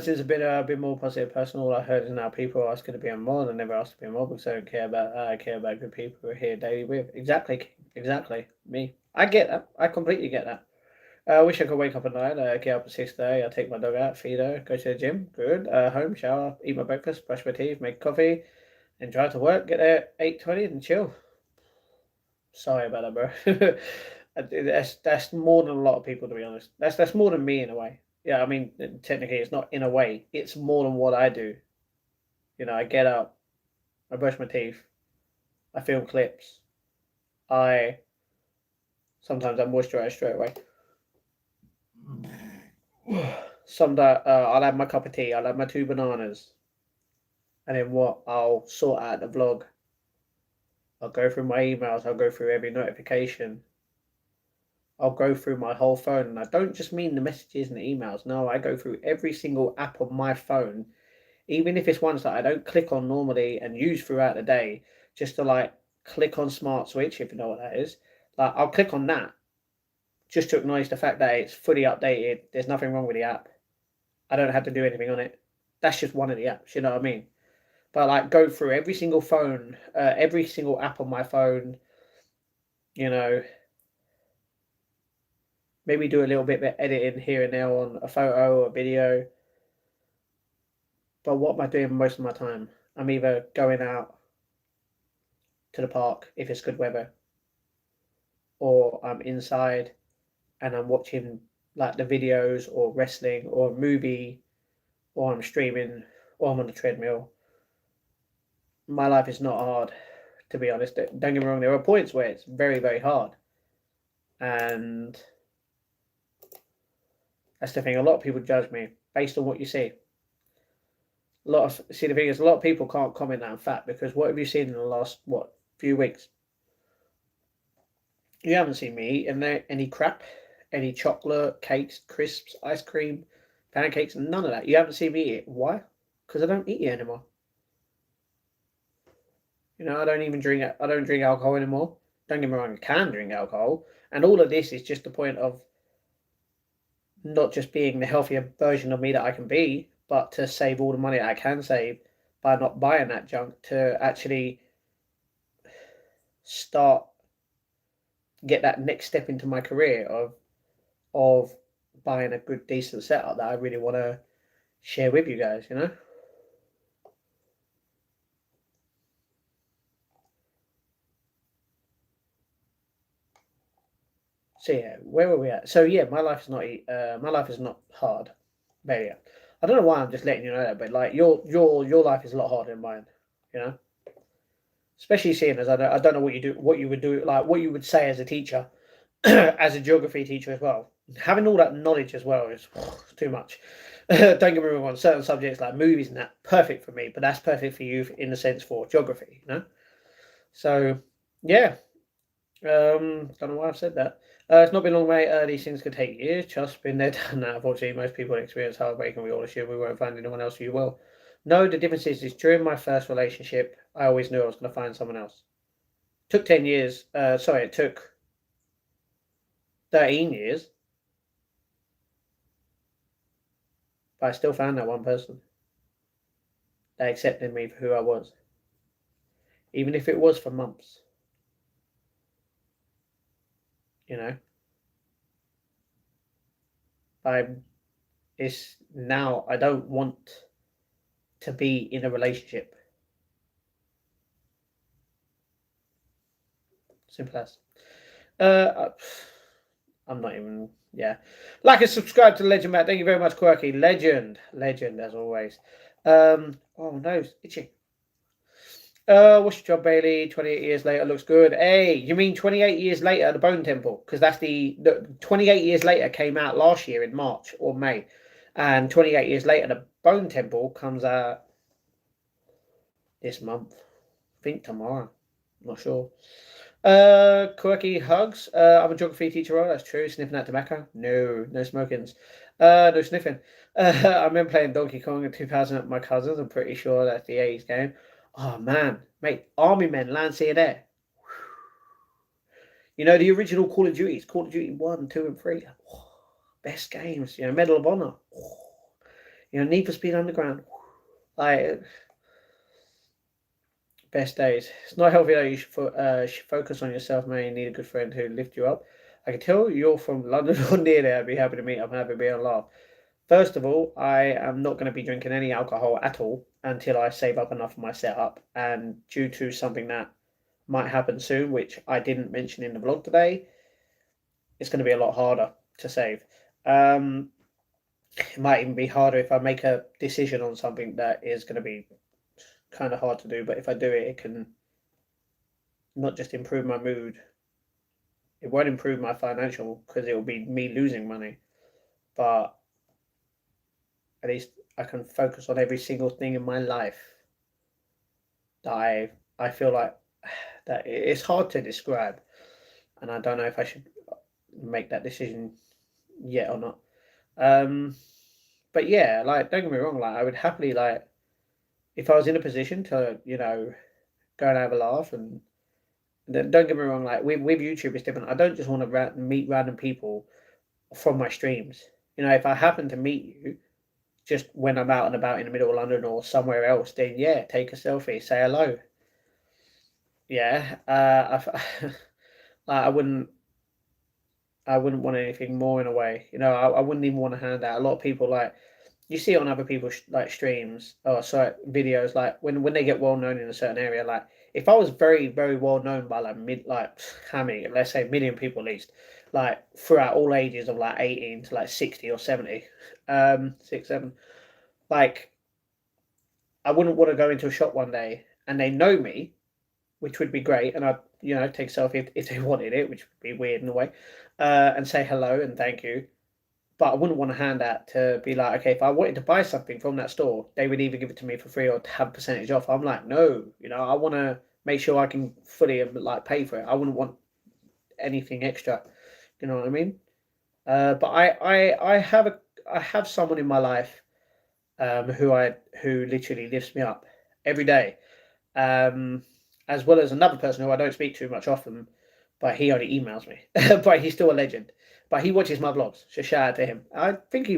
Since a bit more positive person, all I heard is now people are asking to be on more and never asked to be on more because I don't care about I care about good people who are here daily with. Exactly. Me. I get that. I completely get that. I wish I could wake up at night, get up at 6:30, I take my dog out, feed her, go to the gym, good. Home, shower, eat my breakfast, brush my teeth, make coffee, and drive to work, get there at 8:20 and chill. Sorry about that, bro. That's more than a lot of people, to be honest. That's more than me in a way. Yeah, I mean, technically, it's not in a way. It's more than what I do. You know, I get up, I brush my teeth, I film clips, I sometimes I moisturize straight away. Sometimes I'll have my cup of tea, I'll have my 2 bananas, and then what? I'll sort out the vlog. I'll go through my emails, I'll go through every notification. I'll go through my whole phone, and I don't just mean the messages and the emails. No, I go through every single app on my phone, even if it's ones that I don't click on normally and use throughout the day, just to like click on Smart Switch, if you know what that is. Like I'll click on that just to acknowledge the fact that it's fully updated. There's nothing wrong with the app. I don't have to do anything on it. That's just one of the apps. You know what I mean? But like go through every single phone, every single app on my phone. You know, maybe do a little bit of editing here and there on a photo or a video. But what am I doing most of my time? I'm either going out to the park if it's good weather, or I'm inside and I'm watching like the videos or wrestling or a movie, or I'm streaming, or I'm on the treadmill. My life is not hard, to be honest. Don't get me wrong, there are points where it's very, very hard. And that's the thing, a lot of people judge me based on what you see. The thing is, a lot of people can't comment that I'm fat because what have you seen in the last few weeks? You haven't seen me eating any crap, any chocolate, cakes, crisps, ice cream, pancakes, none of that. You haven't seen me eat it. Why? Because I don't eat it anymore. You know, I don't drink alcohol anymore. Don't get me wrong, I can drink alcohol, and all of this is just the point of not just being the healthier version of me that I can be, but to save all the money I can save by not buying that junk to actually start get that next step into my career of buying a good decent setup that I really want to share with you guys, you know. So yeah, where were we at? So yeah, my life is not hard. There you go. I don't know why I'm just letting you know that, but like your life is a lot harder than mine, you know. Especially seeing as I don't know what you do, what you would do, like what you would say as a teacher, as a geography teacher as well. Having all that knowledge as well is too much. Don't get me wrong, on certain subjects like movies and that, perfect for me, but that's perfect for you in the sense for geography, you know. So yeah, don't know why I've said that. It's not been long, mate. These things could take years. Just been there, done that. Unfortunately, most people experience heartbreak, and we all assume we won't find anyone else who will. No, the difference is during my first relationship, I always knew I was going to find someone else. Took 10 years. Sorry, it took 13 years. But I still found that one person that accepted me for who I was. Even if it was for months. You know? It's now I don't want to be in a relationship. Simple as. I'm not even. Yeah. Like and subscribe to Legend Matt. Thank you very much, Quirky. Legend as always. Oh no, itchy. What's your job, Bailey? 28 years later looks good. Hey, you mean 28 years later, the Bone Temple? Because that's the 28 years later came out last year in March or May. And 28 years later, the Bone Temple comes out this month. I think tomorrow. Not sure. Quirky hugs. I'm a geography teacher. Oh, that's true. Sniffing that tobacco? No, no smokings. No sniffing. I remember playing Donkey Kong in 2000 with my cousins. I'm pretty sure that's the 80s game. Oh man, mate, Army Men, Land, Sea and Air. You know the original Call of Duties, Call of Duty 1, 2 and 3. Best games. You know, Medal of Honor. You know, Need for Speed Underground. Like best days. It's not healthy though. You should focus on yourself, man. You need a good friend who lift you up. I can tell you're from London or near there. I'd be happy to meet up and have a beer and laugh. First of all, I am not going to be drinking any alcohol at all until I save up enough for my setup. And due to something that might happen soon, which I didn't mention in the vlog today, it's going to be a lot harder to save. It might even be harder if I make a decision on something that is going to be kind of hard to do, but if I do it, it can not just improve my mood. It won't improve my financial because it will be me losing money, but at least I can focus on every single thing in my life that I feel like that it's hard to describe, and I don't know if I should make that decision yet or not. But yeah, like don't get me wrong, like I would happily like if I was in a position to go and have a laugh and don't get me wrong, like with YouTube it's different. I don't just want to meet random people from my streams. You know, if I happen to meet you just when I'm out and about in the middle of London or somewhere else, then yeah, take a selfie, say hello. Yeah, I wouldn't want anything more in a way. You know, I wouldn't even want to hand out. A lot of people like you see it on other people's like streams or sorry videos like when they get well known in a certain area. Like if I was very very well known by like how many, let's say, 1 million people at least, like throughout all ages of like 18 to like 60 or 70, 6 7, like I wouldn't want to go into a shop one day and they know me, which would be great, and I'd take a selfie if they wanted it, which would be weird in a way, and say hello and thank you. But I wouldn't want to hand that to be like, okay, if I wanted to buy something from that store, they would either give it to me for free or have a percentage off. I'm like, no, I want to make sure I can fully like pay for it. I wouldn't want anything extra. You know what I mean? But I have someone in my life who literally lifts me up every day. As well as another person who I don't speak to much often, but he only emails me. But he's still a legend. But he watches my vlogs, so shout out to him. I think he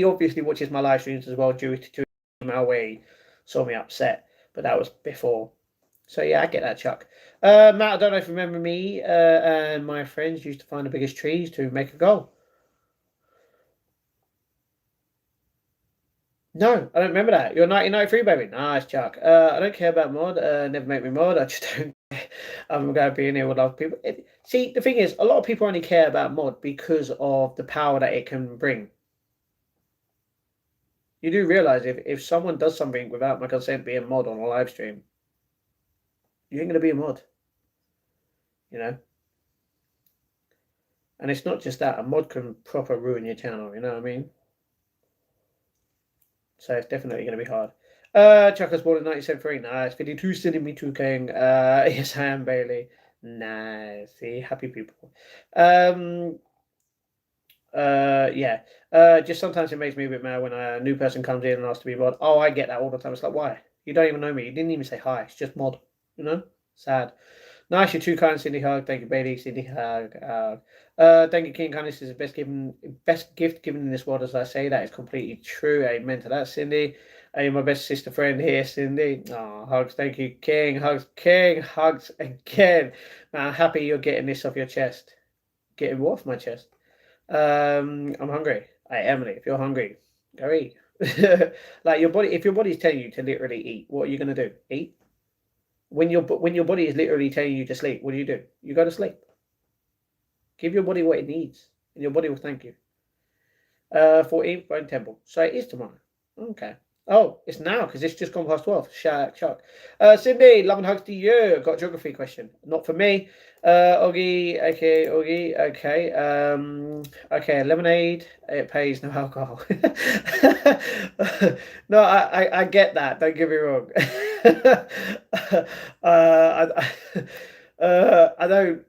obviously watches my live streams as well due to email where he saw me upset, but that was before. So yeah, I get that, Chuck. Matt, I don't know if you remember me and my friends used to find the biggest trees to make a goal. No, I don't remember that. You're 1993, baby. Nice, Chuck. I don't care about mod. Never make me mod. I just don't. I'm going to be in here with other people. See, the thing is, a lot of people only care about mod because of the power that it can bring. You do realize if someone does something without my consent being mod on a live stream, you ain't going to be a mod. You know? And it's not just that. A mod can proper ruin your channel. You know what I mean? So it's definitely going to be hard. Chuckers ball in 97.3. Nice. 52 sending me 2 King. Yes, I am Bailey. Nice. See, happy people. Yeah. Just sometimes it makes me a bit mad when a new person comes in and asks to be mod. Oh, I get that all the time. It's like, why? You don't even know me. You didn't even say hi. It's just mod. You know? Sad. Nice, you're too kind, Cindy Hug. Thank you, Bailey. Cindy Hug. Thank you, King. Kindness is the best gift given in this world. As I say, that is completely true. Amen to that, Cindy. You're my best sister friend here, Cindy. Oh, hugs. Thank you, King. Hugs, King. Hugs again. Man, I'm happy you're getting this off your chest. Getting what off my chest? I'm hungry. Hey, Emily, if you're hungry, go eat. Like your body, if your body's telling you to literally eat, what are you gonna do? Eat. When your body is literally telling you to sleep, what do? You go to sleep. Give your body what it needs, and your body will thank you. 14th Bone Temple. So it is tomorrow. Okay. Oh, it's now because it's just gone past 12. Shout out, Chuck. Cindy, love and hugs to you. Got a geography question. Not for me. Oggy, okay, Oggy, okay. Okay, lemonade. It pays no alcohol. No, I get that. Don't get me wrong. I don't.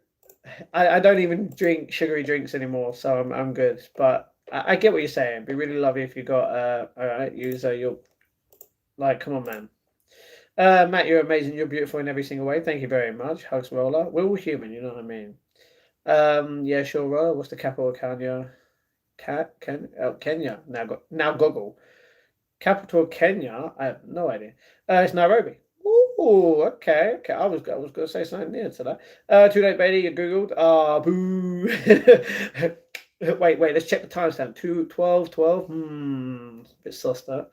I don't even drink sugary drinks anymore, so I'm good. But I get what you're saying. It'd be really lovely if you got all right, user. You're like, come on, man. Matt, you're amazing. You're beautiful in every single way. Thank you very much. Hugs, Roller. We're all human. You know what I mean. Yeah, sure, Roller. What's the capital of Kenya? Kenya. Now Google. Capital of Kenya. I have no idea. It's Nairobi. Ooh, okay. I was gonna say something near to that. Too late, baby. You googled. Ah, boo. Wait. Let's check the timestamp. 2:12. A bit sus that.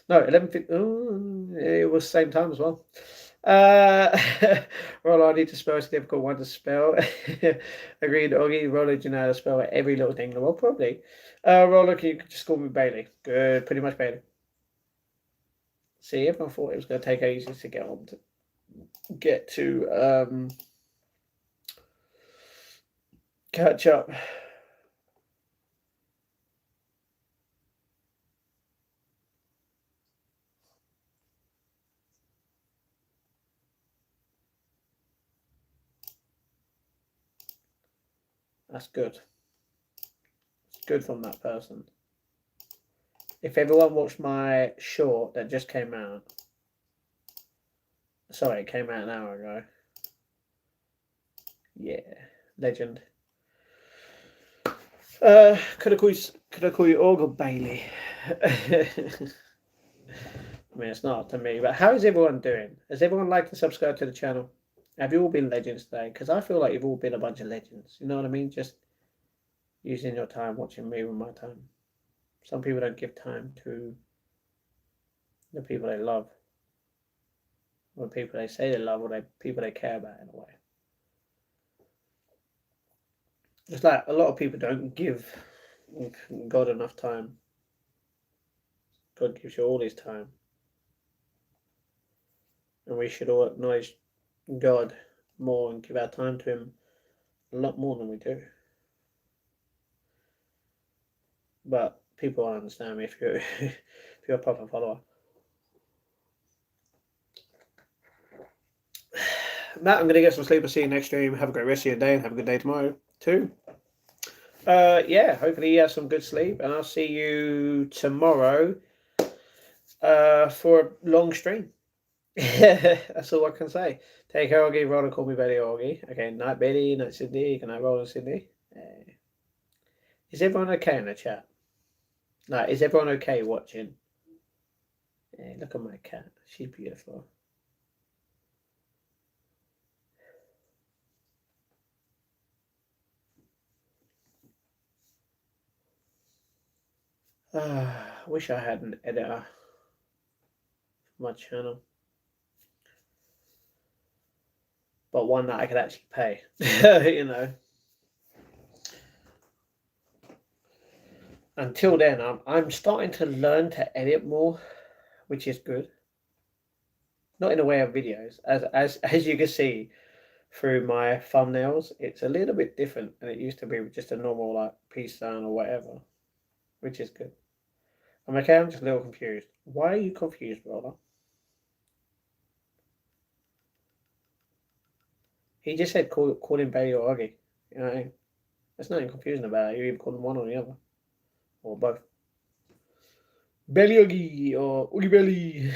No, 11:50. Oh, it was same time as well. Roller, I need to spell. It's a difficult one to spell. Agreed, Oggy. Roller, do you know how to spell every little thing in the world? Probably. Roller, can you just call me Bailey? Good, pretty much Bailey. See, everyone thought it was going to take ages to get to catch up. That's good. It's good from that person. If everyone watched my short that just came out, sorry, it came out an hour ago. Yeah, legend. Could I call you Org or Bailey? I mean, it's not up to me. But how is everyone doing? Has everyone liked and subscribed to the channel? Have you all been legends today? Because I feel like you've all been a bunch of legends. You know what I mean? Just using your time, watching me with my time. Some people don't give time to the people they love, or the people they say they love, or the people they care about in a way. It's like a lot of people don't give God enough time. God gives you all his time. And we should all acknowledge God more and give our time to him a lot more than we do. But people won't understand me if you're if you're a proper follower. Matt, I'm gonna get some sleep. I'll see you next stream. Have a great rest of your day and have a good day tomorrow too. Yeah, hopefully you have some good sleep, and I'll see you tomorrow for a long stream. That's all I can say. Take care, Augie. Roll and call me Betty Augie. Okay, night Betty, night Sydney. Can I roll on Sydney? Is everyone okay in the chat? No, is everyone okay watching? Hey, look at my cat. She's beautiful. Wish I had an editor for my channel. But one that I could actually pay. You know. Until then, I'm starting to learn to edit more, which is good. Not in a way of videos. As you can see through my thumbnails, it's a little bit different than it used to be with just a normal like peace sign or whatever. Which is good. I'm okay, I'm just a little confused. Why are you confused, brother? He just said call him Bailey or Augie. You know, there's nothing confusing about it. You either call them one or the other. Or both. Belly Oogie or Oogie Belly.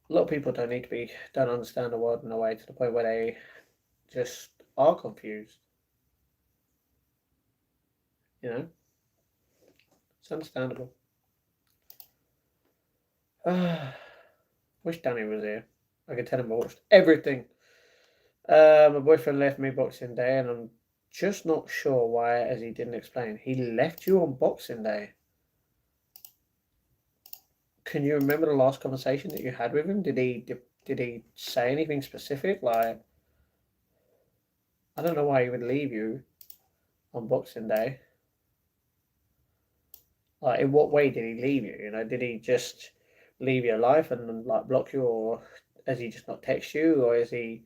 a lot of people don't understand the world in a way to the point where they just are confused. You know, it's understandable. Wish Danny was here. I could tell him I watched everything. My boyfriend left me Boxing Day, and I'm just not sure why, as he didn't explain. He left you on Boxing Day. Can you remember the last conversation that you had with him? Did he say anything specific? Like, I don't know why he would leave you on Boxing Day. Like, in what way did he leave you? You know, did he just leave your life and like block you, or has he just not text you, or has he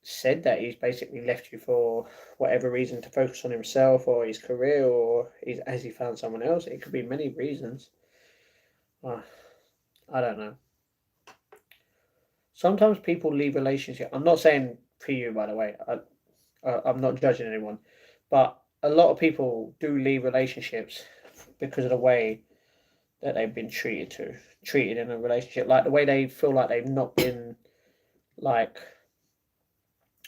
said that he's basically left you for whatever reason to focus on himself or his career, or has he found someone else? It could be many reasons. I don't know. Sometimes people leave relationships. I'm not saying for you, by the way. I'm not judging anyone, but a lot of people do leave relationships because of the way that they've been treated in a relationship, like the way they feel like they've not been, like,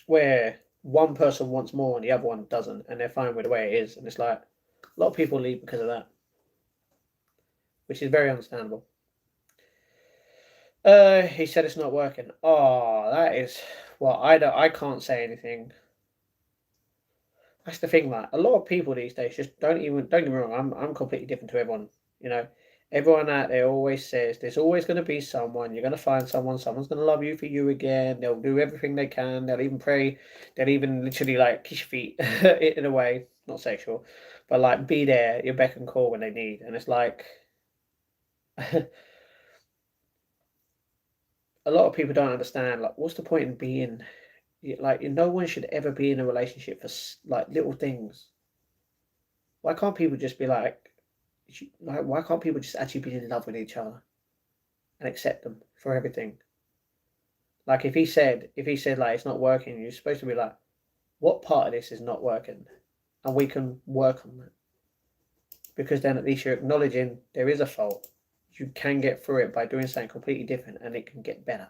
where one person wants more and the other one doesn't, and they're fine with the way it is, and it's like a lot of people leave because of that, which is very understandable. He said it's not working. Oh, that is, well, I can't say anything. That's the thing, like a lot of people these days just don't get me wrong. I'm completely different to everyone. You know, everyone out there always says there's always going to be someone. You're going to find someone. Someone's going to love you for you again. They'll do everything they can. They'll even pray. They'll even literally like kiss your feet in a way, not sexual, but like be there, your beck and call when they need. And it's like a lot of people don't understand. Like, what's the point in being like? No one should ever be in a relationship for like little things. Why can't people just be like, why can't people just actually be in love with each other and accept them for everything? Like, if he said like it's not working, you're supposed to be like, what part of this is not working, and we can work on that, because then at least you're acknowledging there is a fault. You can get through it by doing something completely different, and it can get better.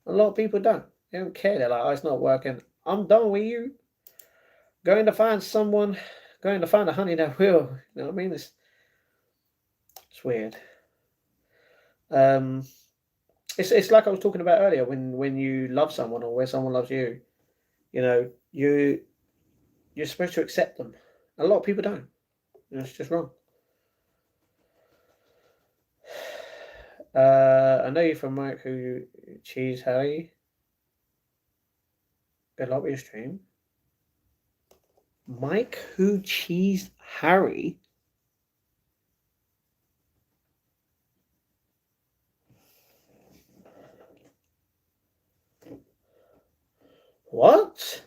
A lot of people don't. They don't care. They're like, oh, it's not working. I'm done with you. Going to find someone. Going to find a honey that will. You know what I mean? It's weird. It's like I was talking about earlier, when you love someone or where someone loves you, you know, you're supposed to accept them. A lot of people don't. It's just wrong. I know you from Mike who cheese Harry. Good luck with your stream. Mike who cheesed Harry. What?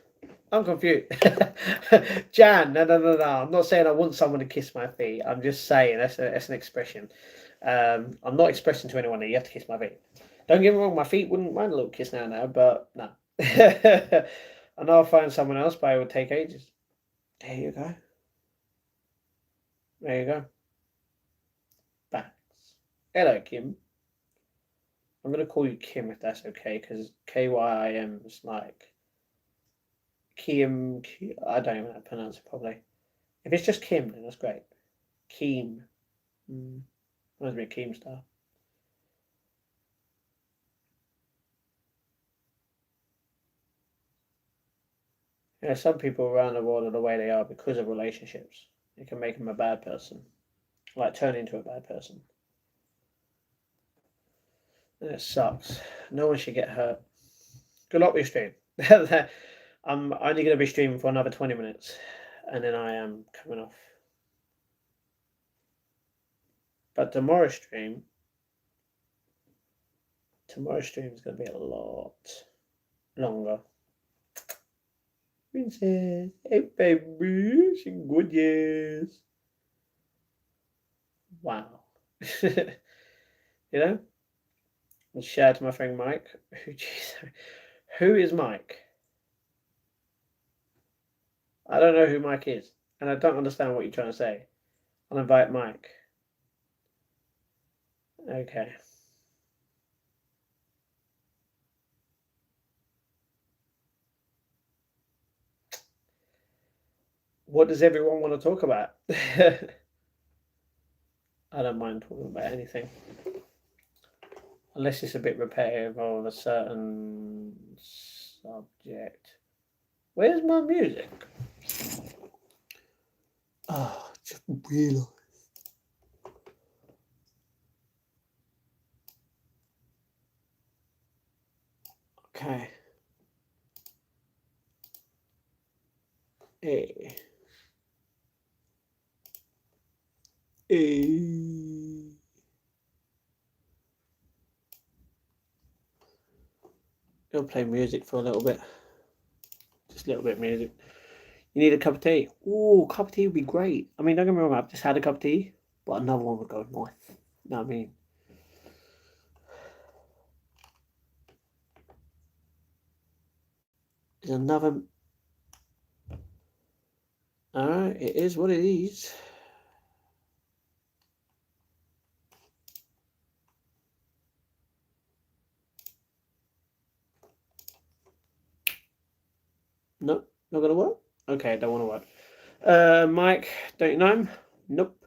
I'm confused. Jan, no. I'm not saying I want someone to kiss my feet. I'm just saying that's an expression. I'm not expressing to anyone that you have to kiss my feet. Don't get me wrong, my feet wouldn't mind a little kiss now, but no. I know I'll find someone else, but it would take ages. There you go. There you go. Facts. Hello, Kim. I'm gonna call you Kim if that's okay, because KYIM is like Kim. I don't even know how to pronounce it properly. If it's just Kim, then that's great. Keem. Reminds me of Keemstar. Yeah, some people around the world are the way they are because of relationships. It can make them a bad person, like turn into a bad person. And it sucks. No one should get hurt. Good luck with your stream. I'm only going to be streaming for another 20 minutes, and then I am coming off. But tomorrow's stream is going to be a lot longer. Princess, hey baby, she gorgeous. Wow. You know? And shout out to my friend Mike. Who is Mike? I don't know who Mike is, and I don't understand what you're trying to say. I'll invite Mike. Okay. What does everyone want to talk about? I don't mind talking about anything. Unless it's a bit repetitive of a certain subject. Where's my music? Oh, just realised. Okay. Hey. Hey. I'll play music for a little bit. Just a little bit of music. You need a cup of tea? Ooh, cup of tea would be great. I mean, don't get me wrong, I've just had a cup of tea, but another one would go nice. You know what I mean? There's another. Alright, it is what it is. No, not gonna work? Okay, don't want to work. Mike, don't you know him? Nope.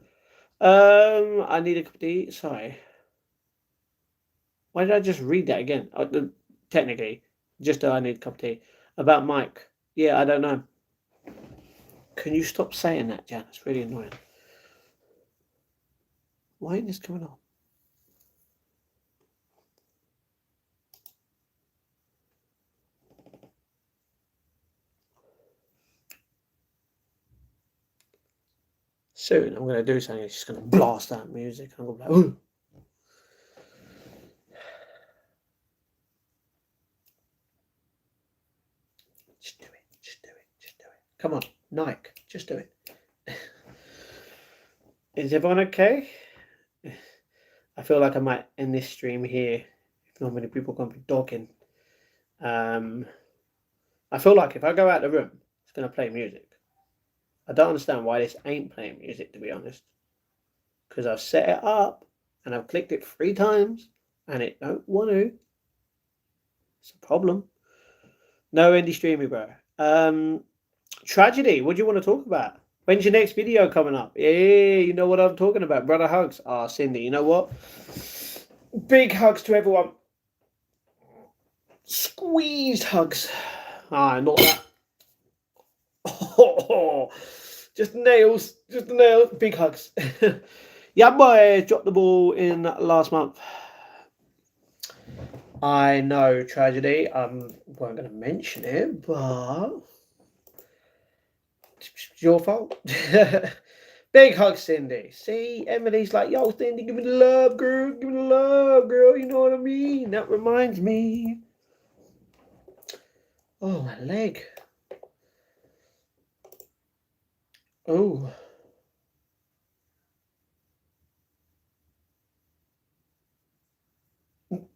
I need a cup of tea. Sorry. Why did I just read that again? Technically, just I need a cup of tea. About Mike. Yeah, I don't know. Can you stop saying that, Jan? It's really annoying. Why ain't this coming on? Soon I'm going to do something. It's just going to blast out music. I'm going to be like, ooh. Just do it. Just do it. Just do it. Come on, Nike. Just do it. Is everyone okay? I feel like I might end this stream here. If not many people are going to be talking. I feel like if I go out the room, it's going to play music. I don't understand why this ain't playing music, to be honest. Because I've set it up and I've clicked it 3 times and it don't want to. It's a problem. No indie streaming, bro. Tragedy. What do you want to talk about? When's your next video coming up? Yeah, you know what I'm talking about. Brother hugs. Ah, Cindy, you know what? Big hugs to everyone. Squeezed hugs. Ah, not that. Oh, just nails. Just nails. Big hugs. Yeah, boy, dropped the ball in last month. I know, tragedy. Weren't going to mention it, but it's your fault. Big hug, Cindy. See, Emily's like, yo, Cindy, give me the love, girl. Give me the love, girl. You know what I mean? That reminds me. Oh, my leg. Oh.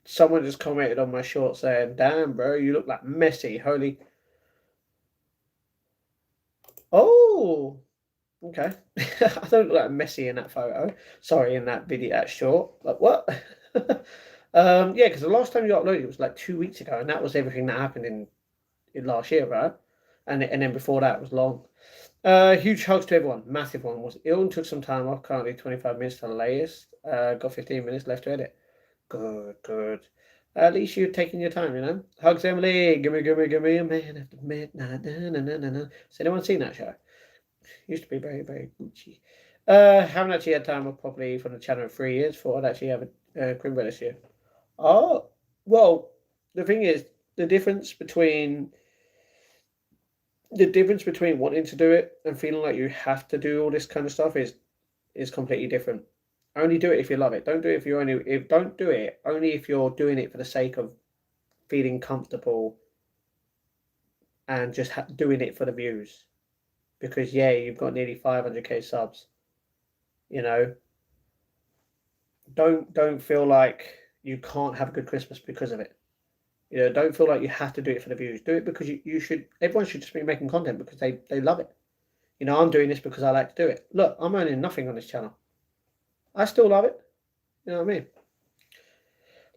Someone just commented on my short saying, damn, bro, you look like Messi. Holy. Oh. Okay. I don't look like Messi in that photo. Sorry, in that video, that short. Like, what? Yeah, because the last time you uploaded it was like 2 weeks ago, and that was everything that happened in last year, right? And then before that was long. Huge hugs to everyone. Massive one. Was ill and took some time off. Currently 25 minutes to the latest. Got 15 minutes left to edit. Good, good. At least you're taking your time, you know. Hugs, Emily. Gimme a man after midnight. Has anyone seen that show? Used to be very, very Gucci. Haven't actually had time off properly from the channel in 3 years. Thought I'd actually have a Crimbo this year. Oh, well, the thing is, the difference between wanting to do it and feeling like you have to do all this kind of stuff is completely different. Only do it if you love it. Don't do it don't do it only if you're doing it for the sake of feeling comfortable and just doing it for the views. Because yeah, you've got nearly 500k subs. You know, don't feel like you can't have a good Christmas because of it. You know, don't feel like you have to do it for the views. Do it because you should. Everyone should just be making content because they love it. You know, I'm doing this because I like to do it. Look, I'm earning nothing on this channel. I still love it. You know what I mean?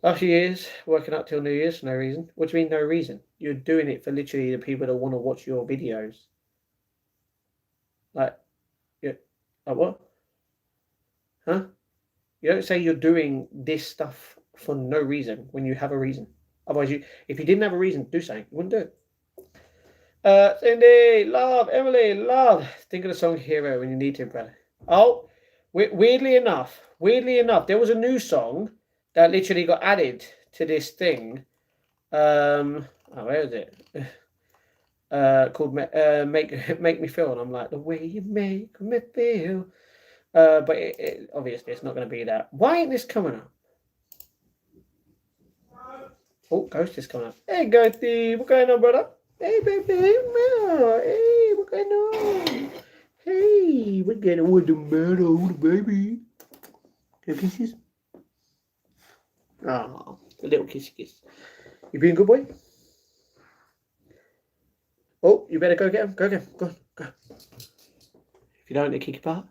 Last few years, working up till New Year's for no reason. What do you mean no reason? You're doing it for literally the people that want to watch your videos. Like, yeah, like what? Huh? You don't say you're doing this stuff for no reason when you have a reason. Otherwise, if you didn't have a reason to do something, you wouldn't do it. Cindy, love, Emily, love. Think of the song Hero when you need to, brother. Oh, weirdly enough, there was a new song that literally got added to this thing. Where is it? Called Make Me Feel, and I'm like, the way you make me feel. But obviously it's not going to be that. Why ain't this coming up? Oh, Ghost is coming up. Hey, Ghosty, what going on, brother? Hey, baby, hey, what going on? Hey, what going on with the matter, baby? Little kisses? Oh, a little kissy kiss. You being a good boy? Oh, you better go get him. Go get him. Go on, go. If you don't, they kick you apart.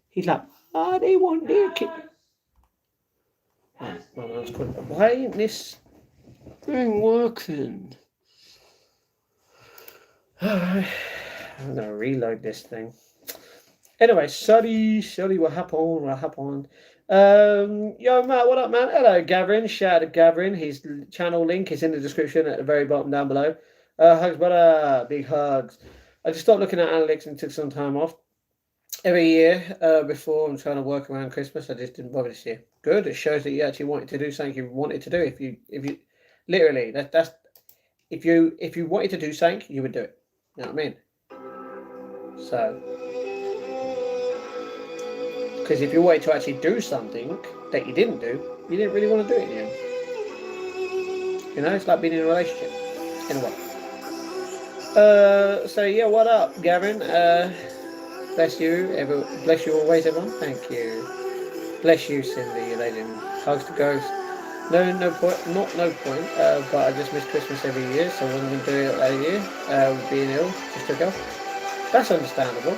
He's like, they want their kick. Oh, my mum's calling. Why ain't this thing working? I'm gonna reload this thing. Anyway, sorry, what happened? Yo, Matt, what up, man? Hello, Gavin. Shout out to Gavin. His channel link is in the description at the very bottom down below. Hugs, brother. Big hugs. I just stopped looking at analytics and took some time off. Every year before I'm trying to work around Christmas, I just didn't bother this year. Good. It shows that you actually wanted to do something you wanted to do. If you literally that's if you wanted to do something, you would do it. You know what I mean? So, because if you wanted to actually do something that you didn't do, you didn't really want to do it in the end. You know, it's like being in a relationship in a way. So yeah, what up, Gavin? Bless you, bless you always, everyone. Thank you. Bless you, Cindy, you lady. Hugs to Ghost. No point, no point. But I just miss Christmas every year, so I wasn't going to do it that year. Being ill, just took off. That's understandable.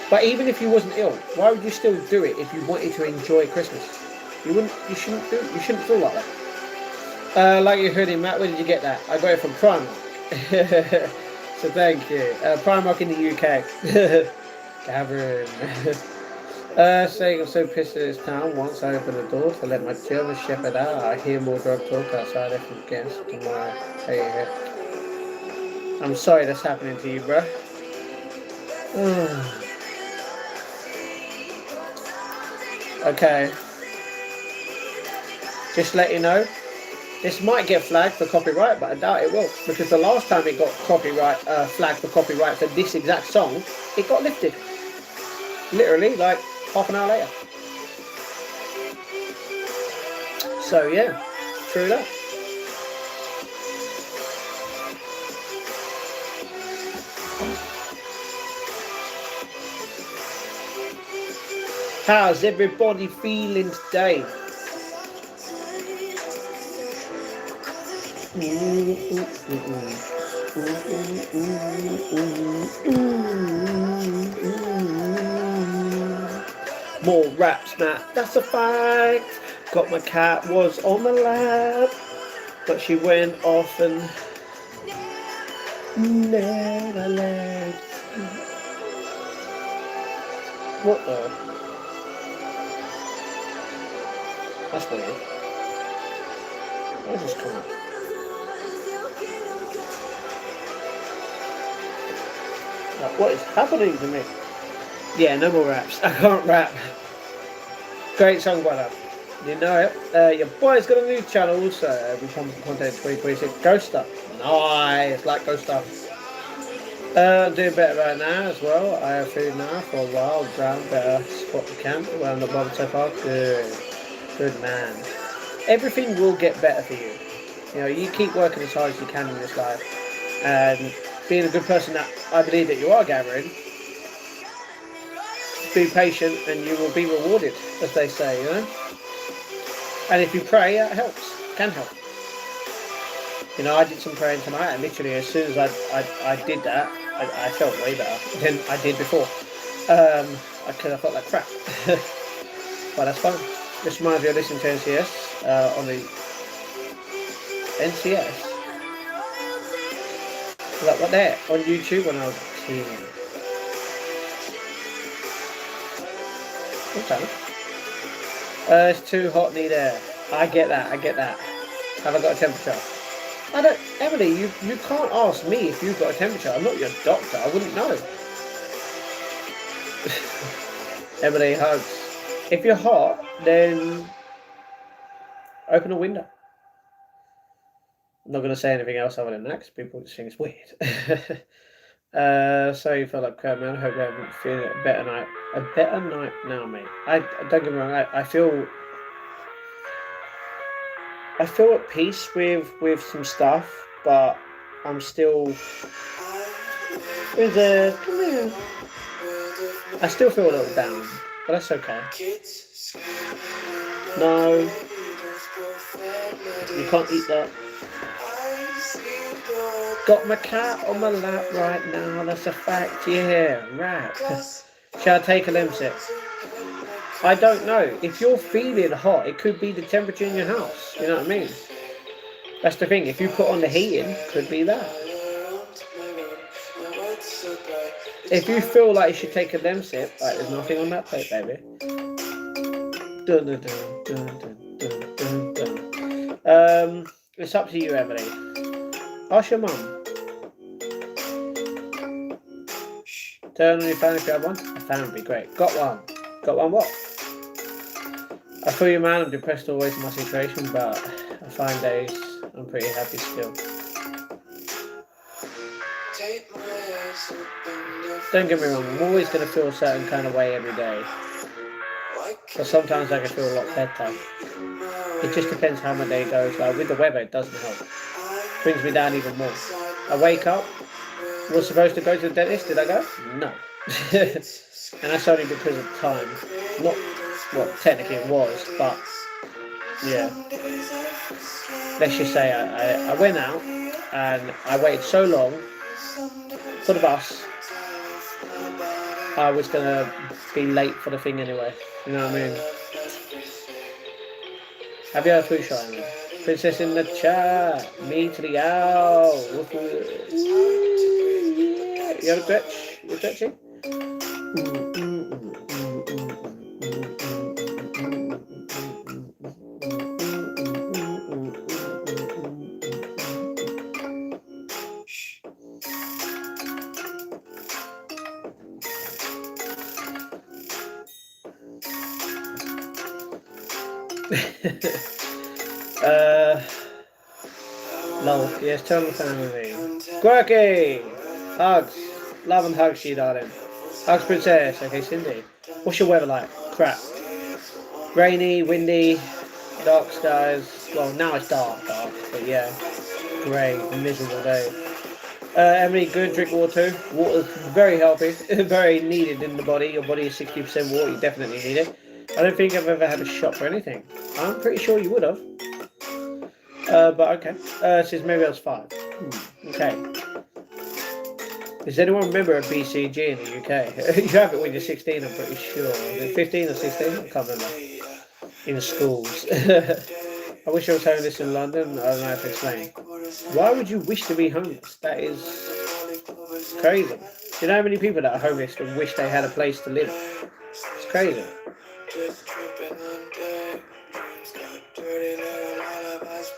But even if you wasn't ill, why would you still do it if you wanted to enjoy Christmas? You shouldn't feel like that. Like you heard him, Matt, where did you get that? I got it from Primark. So thank you. Primark in the UK. Gavin. Saying I'm so pissed at this town. Once I open the door to let my German Shepherd out, I hear more drug talk outside from guests tomorrow. Hey, I'm sorry that's happening to you, bro. Okay. Just let you know, this might get flagged for copyright, but I doubt it will, because the last time it got flagged for copyright for this exact song, it got lifted. Literally, like half an hour later. So yeah, true that. How's everybody feeling today? More raps, Matt. That's a fact. Got my cat was on the lap, but she went off and never left. What the? That's weird. Where's this coming? Like, what is happening to me? Yeah, no more raps. I can't rap. Great song, brother. You know it. Your boy's got a new channel, so we come to content 2026. Ghost Stuff. Nice, like Ghost Stuff. I'm doing better right now as well. I have food now for a while. Drown better spot the camp. Well, I'm not bothered so far. Good man. Everything will get better for you. You know, you keep working as hard as you can in this life, and being a good person that I believe that you are, Gavin. Be patient and you will be rewarded, as they say, you know. And if you pray, it helps. Can help. You know, I did some praying tonight, and literally as soon as I did that, I felt way better than I did before. I felt like crap. But that's fine. Just reminds me of listening to NCS on the NCS. Like what there on YouTube when I was a teen. Okay. It's too hot, need air. I get that. Have I got a temperature? I don't, Emily. You can't ask me if you've got a temperature. I'm not your doctor. I wouldn't know. Emily hugs. If you're hot, then open a window. I'm not going to say anything else other than that because people just think it's weird. So you feel like crap, man. I hope you're feeling a better night. A better night now, mate. I don't get me wrong. I feel at peace with some stuff, but I'm still with a come here. I still feel a little down, but that's okay. No, you can't eat that. Got my cat on my lap right now, that's a fact, yeah, right. Shall I take a Lemsip? I don't know. If you're feeling hot, it could be the temperature in your house, you know what I mean? That's the thing, if you put on the heating, could be that. If you feel like you should take a Lemsip, like there's nothing on that plate, baby. Dun, dun, dun, dun, dun, dun, dun. It's up to you, Emily. Ask your mum. Turn on your phone if you have one. A fan would be great. Got one. Got one what? I feel you, man. I'm depressed always in my situation, but I find days I'm pretty happy still. Don't get me wrong, I'm always going to feel a certain kind of way every day. But sometimes I can feel a lot better. It just depends how my day goes. Like with the weather, it doesn't help. It brings me down even more. I wake up, was supposed to go to the dentist, did I go? No. And that's only because of time. Not, well, technically it was, but yeah. Let's just say I went out and I waited so long for the bus. I was going to be late for the thing anyway. You know what I mean? Have you had a food shot, Emily? Princess in the chat. Me to the owl. You have a stretch? You stretching? Lol, yes, turn the family. Quirky! Hugs. Love and hugs, you darling. Hugs, princess. Okay, Cindy. What's your weather like? Crap. Rainy, windy, dark skies. Well, now it's dark, but yeah. Grey, miserable day. Emily, good. Drink water too. Water's very healthy, very needed in the body. Your body is 60% water, you definitely need it. I don't think I've ever had a shot for anything. I'm pretty sure you would have. But okay. Since maybe I was 5. Okay. Does anyone remember a BCG in the UK? You have it when you're 16, I'm pretty sure. Is it 15 or 16? I can't remember. In schools. I wish I was homeless in London. I don't know how to explain. Why would you wish to be homeless? That is crazy. Do you know how many people that are homeless and wish they had a place to live? It's crazy.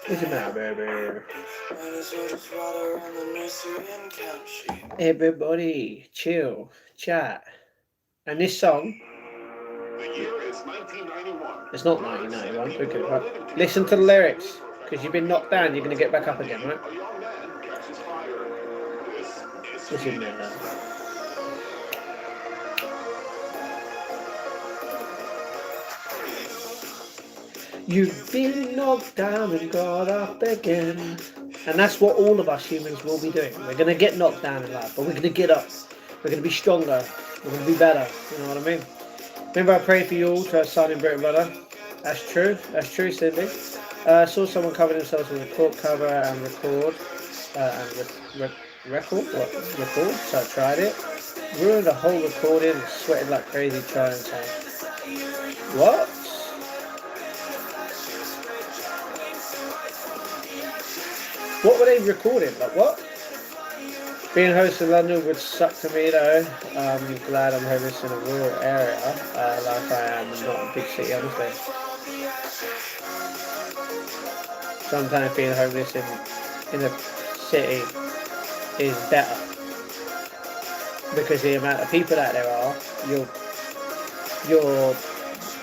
What's the matter, baby? Everybody, chill, chat. And this song, it's not 1991. Okay, right. Listen to the lyrics, because you've been knocked down, you're going to get back up again, right? Listen to that. You've been knocked down and got up again. And that's what all of us humans will be doing. We're going to get knocked down in life, but we're going to get up. We're going to be stronger. We're going to be better. You know what I mean? Remember I prayed for you all to have son in Britain, brother. That's true. That's true, Cindy. I saw someone cover themselves with a cork cover and record. Record? So I tried it. Ruined the whole recording and sweated like crazy trying to. What? What were they recording? Like what? Being host in London would suck to me though. I'm glad I'm homeless in a rural area, like I am not a big city, honestly. Sometimes being homeless in a city is better because the amount of people that there are, you're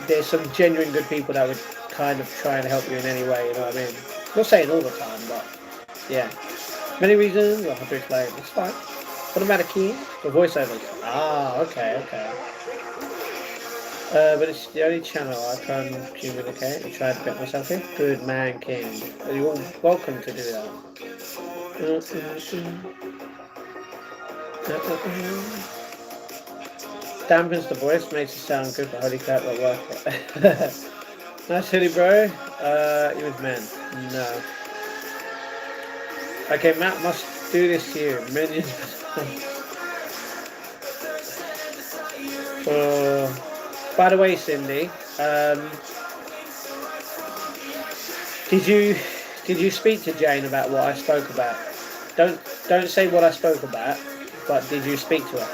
there's some genuine good people that would kind of try and help you in any way. You know what I mean? Not saying all the time, but yeah. Many reasons I'll have to explain. It's fine. What about a key? The voiceovers. Ah, okay. But it's the only channel I can communicate and try to put myself in. Good man, King. You're all welcome to do that. Dampens the voice, makes it sound good, but holy crap, won't work it. Nice hoodie, bro. You with men? No. Okay, Matt must do this to you. Minions. By the way, Cindy, did you speak to Jane about what I spoke about? Don't say what I spoke about, but did you speak to her?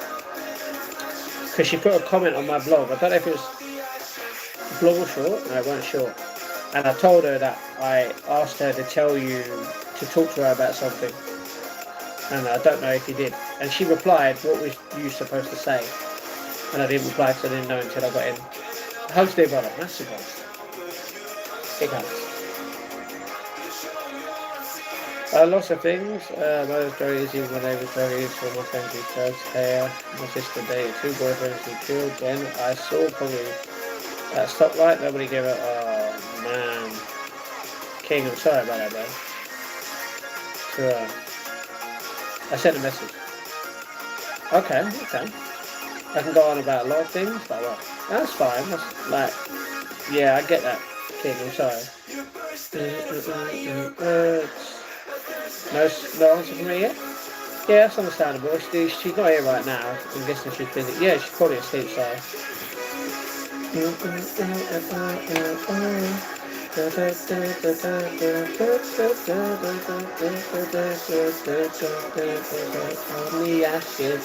Because she put a comment on my blog. I don't know if it was blog or short. No, it wasn't short. And I told her that I asked her to tell you to talk to her about something. And I don't know if you did. And she replied, "What was you supposed to say?" And I didn't reply because I didn't know until I got in. Hugs, dear brother. Massive hugs. Big hugs. Lots of things. Those very easy when they were very easy for my friends who chose hair. My sister dated 2 boyfriends who killed. Then I saw probably that stoplight. Nobody gave it. Oh man, King, I'm sorry about that, man. So I sent a message. Okay. I can go on about a lot of things, but well, that's fine. That's like, yeah, I get that, King. I'm sorry. No answer from me yet? Yeah, that's understandable. She's not here right now. I'm guessing she's busy. Yeah, she's probably asleep, so. The ashes.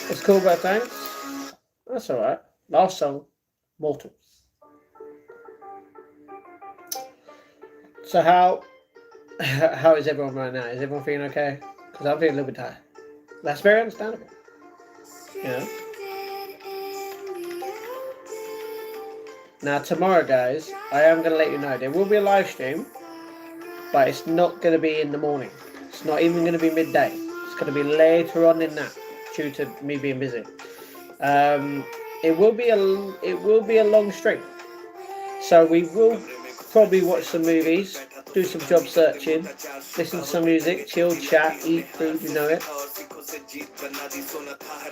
It's cool, but thanks. That's alright. Last song, Mortals. So how is everyone right now? Is everyone feeling okay? Because I'm feeling a little bit tired. That's very understandable. You know? Now tomorrow, guys, I am going to let you know there will be a live stream, but it's not going to be in the morning. It's not even going to be midday. It's going to be later on in that, due to me being busy. It will be a long stream, so we will probably watch some movies, do some job searching, listen to some music, chill, chat, eat food, you know it.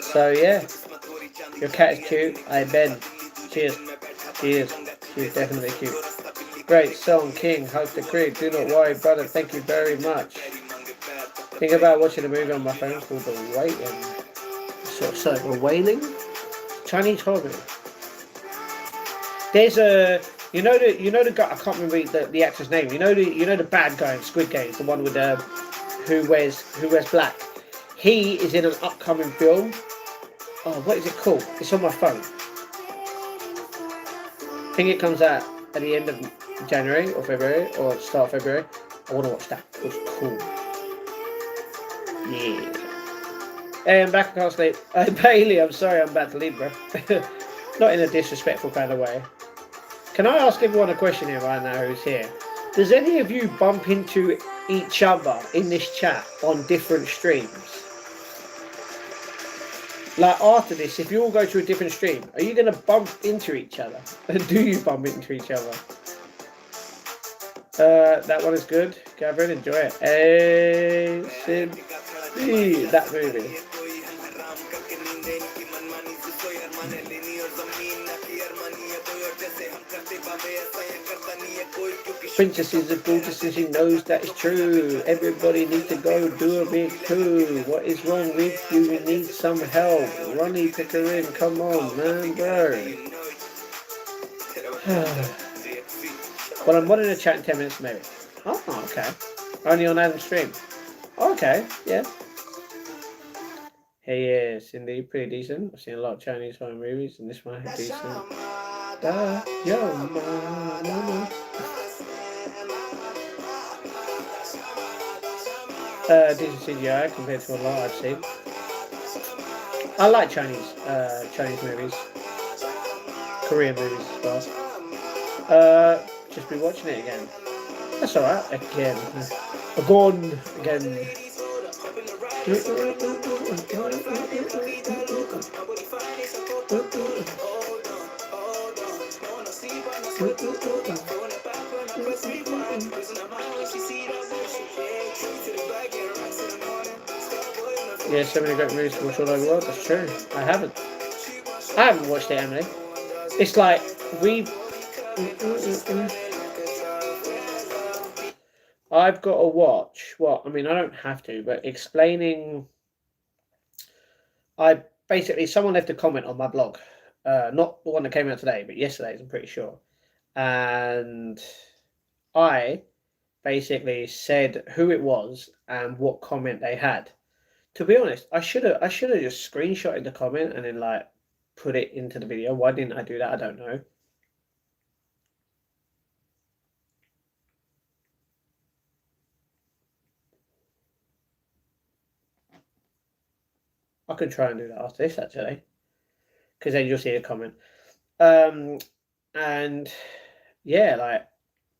So yeah, your cat is cute. Hey Ben, cheers. She's definitely cute. Great song, King. Hope the crew. Do not worry, brother. Thank you very much. Think about watching a movie on my phone called The Wailing. So The Wailing? Chinese horror. There's a you know the guy, I can't remember the actor's name. You know the bad guy in Squid Game, the one with who wears black. He is in an upcoming film. Oh, what is it called? It's on my phone. I think it comes out at the end of January or February or start of February. I want to watch that. It's cool. Yeah. Hey, I'm back. I can't sleep. Bailey, I'm sorry I'm about to leave, bro. Not in a disrespectful kind of way. Can I ask everyone a question here right now who's here? Does any of you bump into each other in this chat on different streams? Like after this, if you all go to a different stream, are you going to bump into each other? Do you bump into each other? That one is good. Gavin, enjoy it. Hey, Sim. That movie. Princesses are gorgeous and she knows that is true. Everybody needs to go do a big poo. What is wrong with you? We need some help. Ronnie, pick her in. Come on, man, bro. Well, I'm running a chat in 10 minutes, maybe. Oh, okay. Only on Adam's stream. Okay, yeah. He is indeed pretty decent. I've seen a lot of Chinese horror movies, and this one is decent. Decent CGI compared to a lot I've seen. I like Chinese movies, Korean movies as well. Just be watching it again. That's alright. Again. Yeah, so many great movies to watch all over the world. That's true. I haven't watched it, Emily. It's like I've got to watch what I mean. I don't have to, but explaining. I basically someone left a comment on my blog, not the one that came out today, but yesterday's. I'm pretty sure, and I basically said who it was and what comment they had. To be honest, I should have just screenshotted the comment and then like put it into the video. Why didn't I do that? I don't know. I could try and do that after this actually, because then you'll see a comment. And yeah, like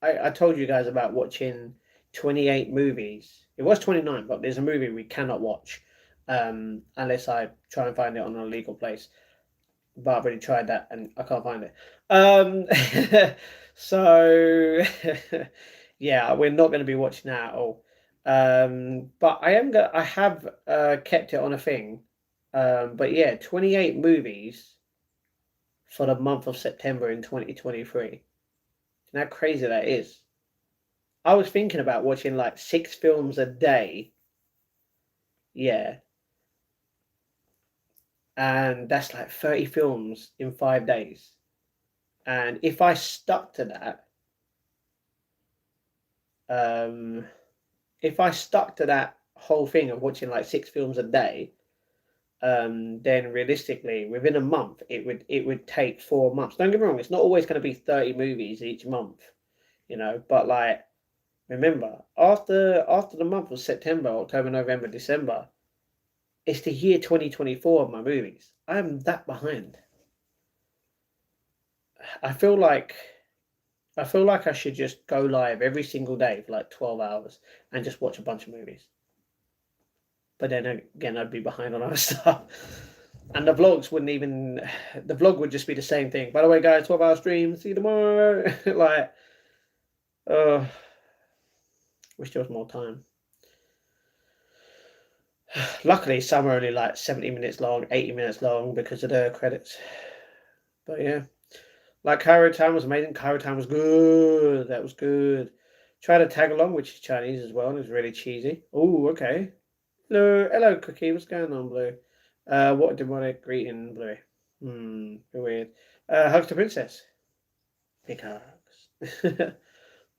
I told you guys about watching 28 movies. It was 29, but there's a movie we cannot watch unless I try and find it on a legal place. But I've already tried that and I can't find it. So yeah, we're not going to be watching that at all. But I have kept it on a thing. But yeah, 28 movies for the month of September in 2023. You know how crazy that is? I was thinking about watching like 6 films a day. Yeah. And that's like 30 films in 5 days. And if I stuck to that, whole thing of watching like 6 films a day, then realistically within a month it would take 4 months. Don't get me wrong, it's not always going to be 30 movies each month, you know, but like remember after the month of September, October, November, December, it's the year 2024 of my movies. I'm that behind. I feel like I should just go live every single day for like 12 hours and just watch a bunch of movies. But then again, I'd be behind on other stuff. And the vlog would just be the same thing. By the way, guys, 12-hour stream. See you tomorrow. Like, wish there was more time. Luckily, some are only like 70 minutes long, 80 minutes long because of the credits. But yeah. Like Cairo Town was amazing. Cairo Town was good. That was good. Tried to tag along, which is Chinese as well, and it was really cheesy. Oh, okay. Hello, Cookie. What's going on, Blue? What a demonic greeting, Blue. Weird. Hugs to Princess. Big hugs.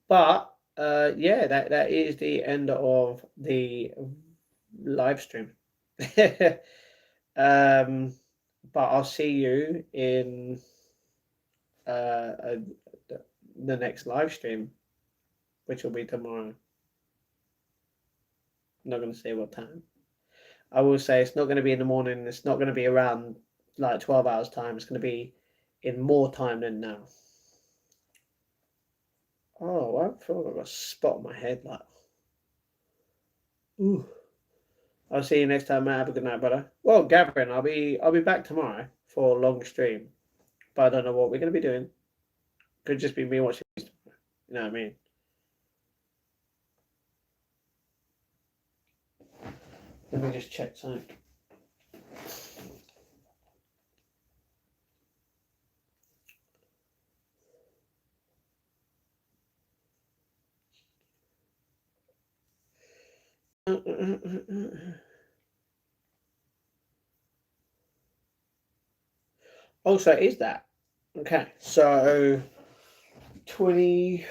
But yeah, that is the end of the live stream. But I'll see you in the next live stream, which will be tomorrow. I'm not going to say what time. I will say it's not going to be in the morning. It's not going to be around like 12 hours time. It's going to be in more time than now. Oh, I feel like I've got a spot on my head. Like, ooh. I'll see you next time, Matt. Have a good night, brother. Well, Gavin, I'll be back tomorrow for a long stream, but I don't know what we're going to be doing. Could just be me watching. You know what I mean? Let me just check something. Also, is that okay? So 20.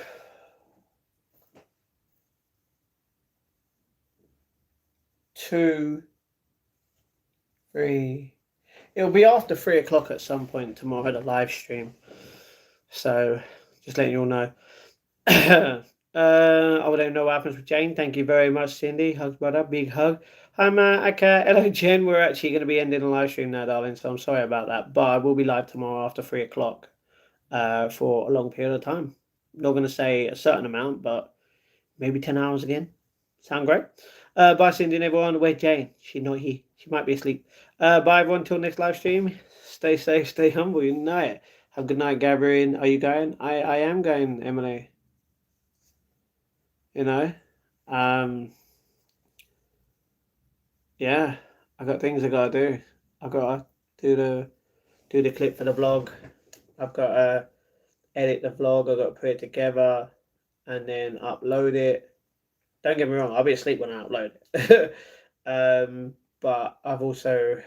2, 3. It'll be after 3 o'clock at some point tomorrow, the live stream. So just letting you all know. I don't know what happens with Jane. Thank you very much, Cindy. Hug, brother. Big hug. Hi, Matt. Okay. Hello, Jen. We're actually going to be ending the live stream now, darling. So I'm sorry about that. But I will be live tomorrow after 3 o'clock for a long period of time. Not going to say a certain amount, but maybe 10 hours again. Sound great? Bye, Cindy and everyone. Where's Jane? She not here. She might be asleep. Bye, everyone. Till next live stream. Stay safe. Stay humble. You know it. Have a good night, Gabrielle. Are you going? I am going, Emily. You know? Yeah. I got things I gotta do. I gotta do the clip for the vlog. I've got to edit the vlog. I've got to put it together and then upload it. Don't get me wrong, I'll be asleep when I upload it. But I've also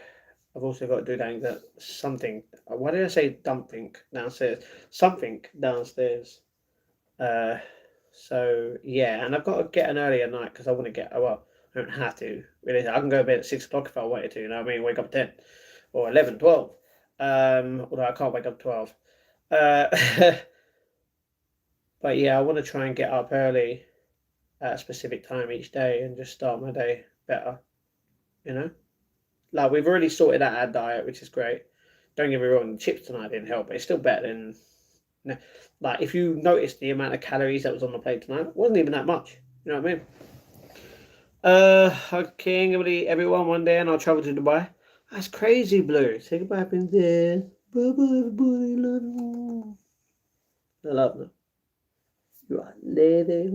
got to do that something. Why did I say something downstairs? Something downstairs. So yeah, and I've got to get an earlier night because I want to get. Well, I don't have to. Really, I can go to bed at 6 o'clock if I wanted to. You know what I mean? Wake up at 10 or 11, 12. Although I can't wake up 12. But yeah, I want to try and get up early at a specific time each day and just start my day better, you know? Like, we've already sorted out our diet, which is great. Don't get me wrong, the chips tonight didn't help, but it's still better than... Like, if you noticed the amount of calories that was on the plate tonight, it wasn't even that much. You know what I mean? Okay, everyone one day and I'll travel to Dubai. That's crazy, Blue. Say goodbye, Princess. Bye-bye, everybody. Love you. I love them. You are lady.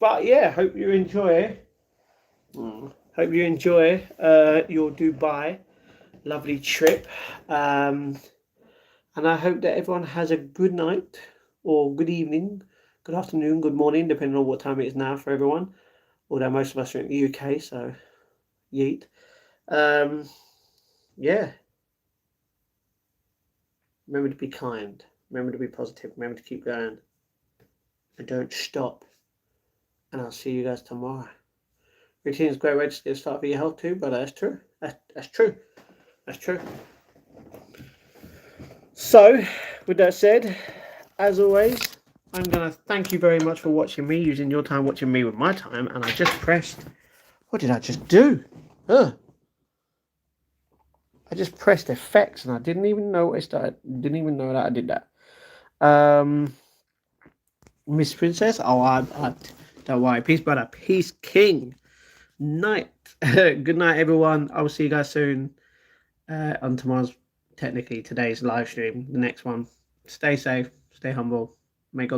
But yeah, hope you enjoy. Hope you enjoy your Dubai lovely trip. And I hope that everyone has a good night or good evening, good afternoon, good morning, depending on what time it is now for everyone. Although most of us are in the UK, so yeet. Yeah. Remember to be kind. Remember to be positive. Remember to keep going. And don't stop. And I'll see you guys tomorrow. Routine is a great way to get a start for your health too, but that's true. That's true. That's true. So, with that said, as always, I'm going to thank you very much for watching me, using your time watching me with my time. And I just pressed... What did I just do? I just pressed effects and I didn't even notice that. Didn't even know that I did that. Miss Princess. Oh, I don't worry. Peace, brother. Peace, King. Night. Good night, everyone. I will see you guys soon on tomorrow's, technically today's live stream. The next one. Stay safe. Stay humble. May God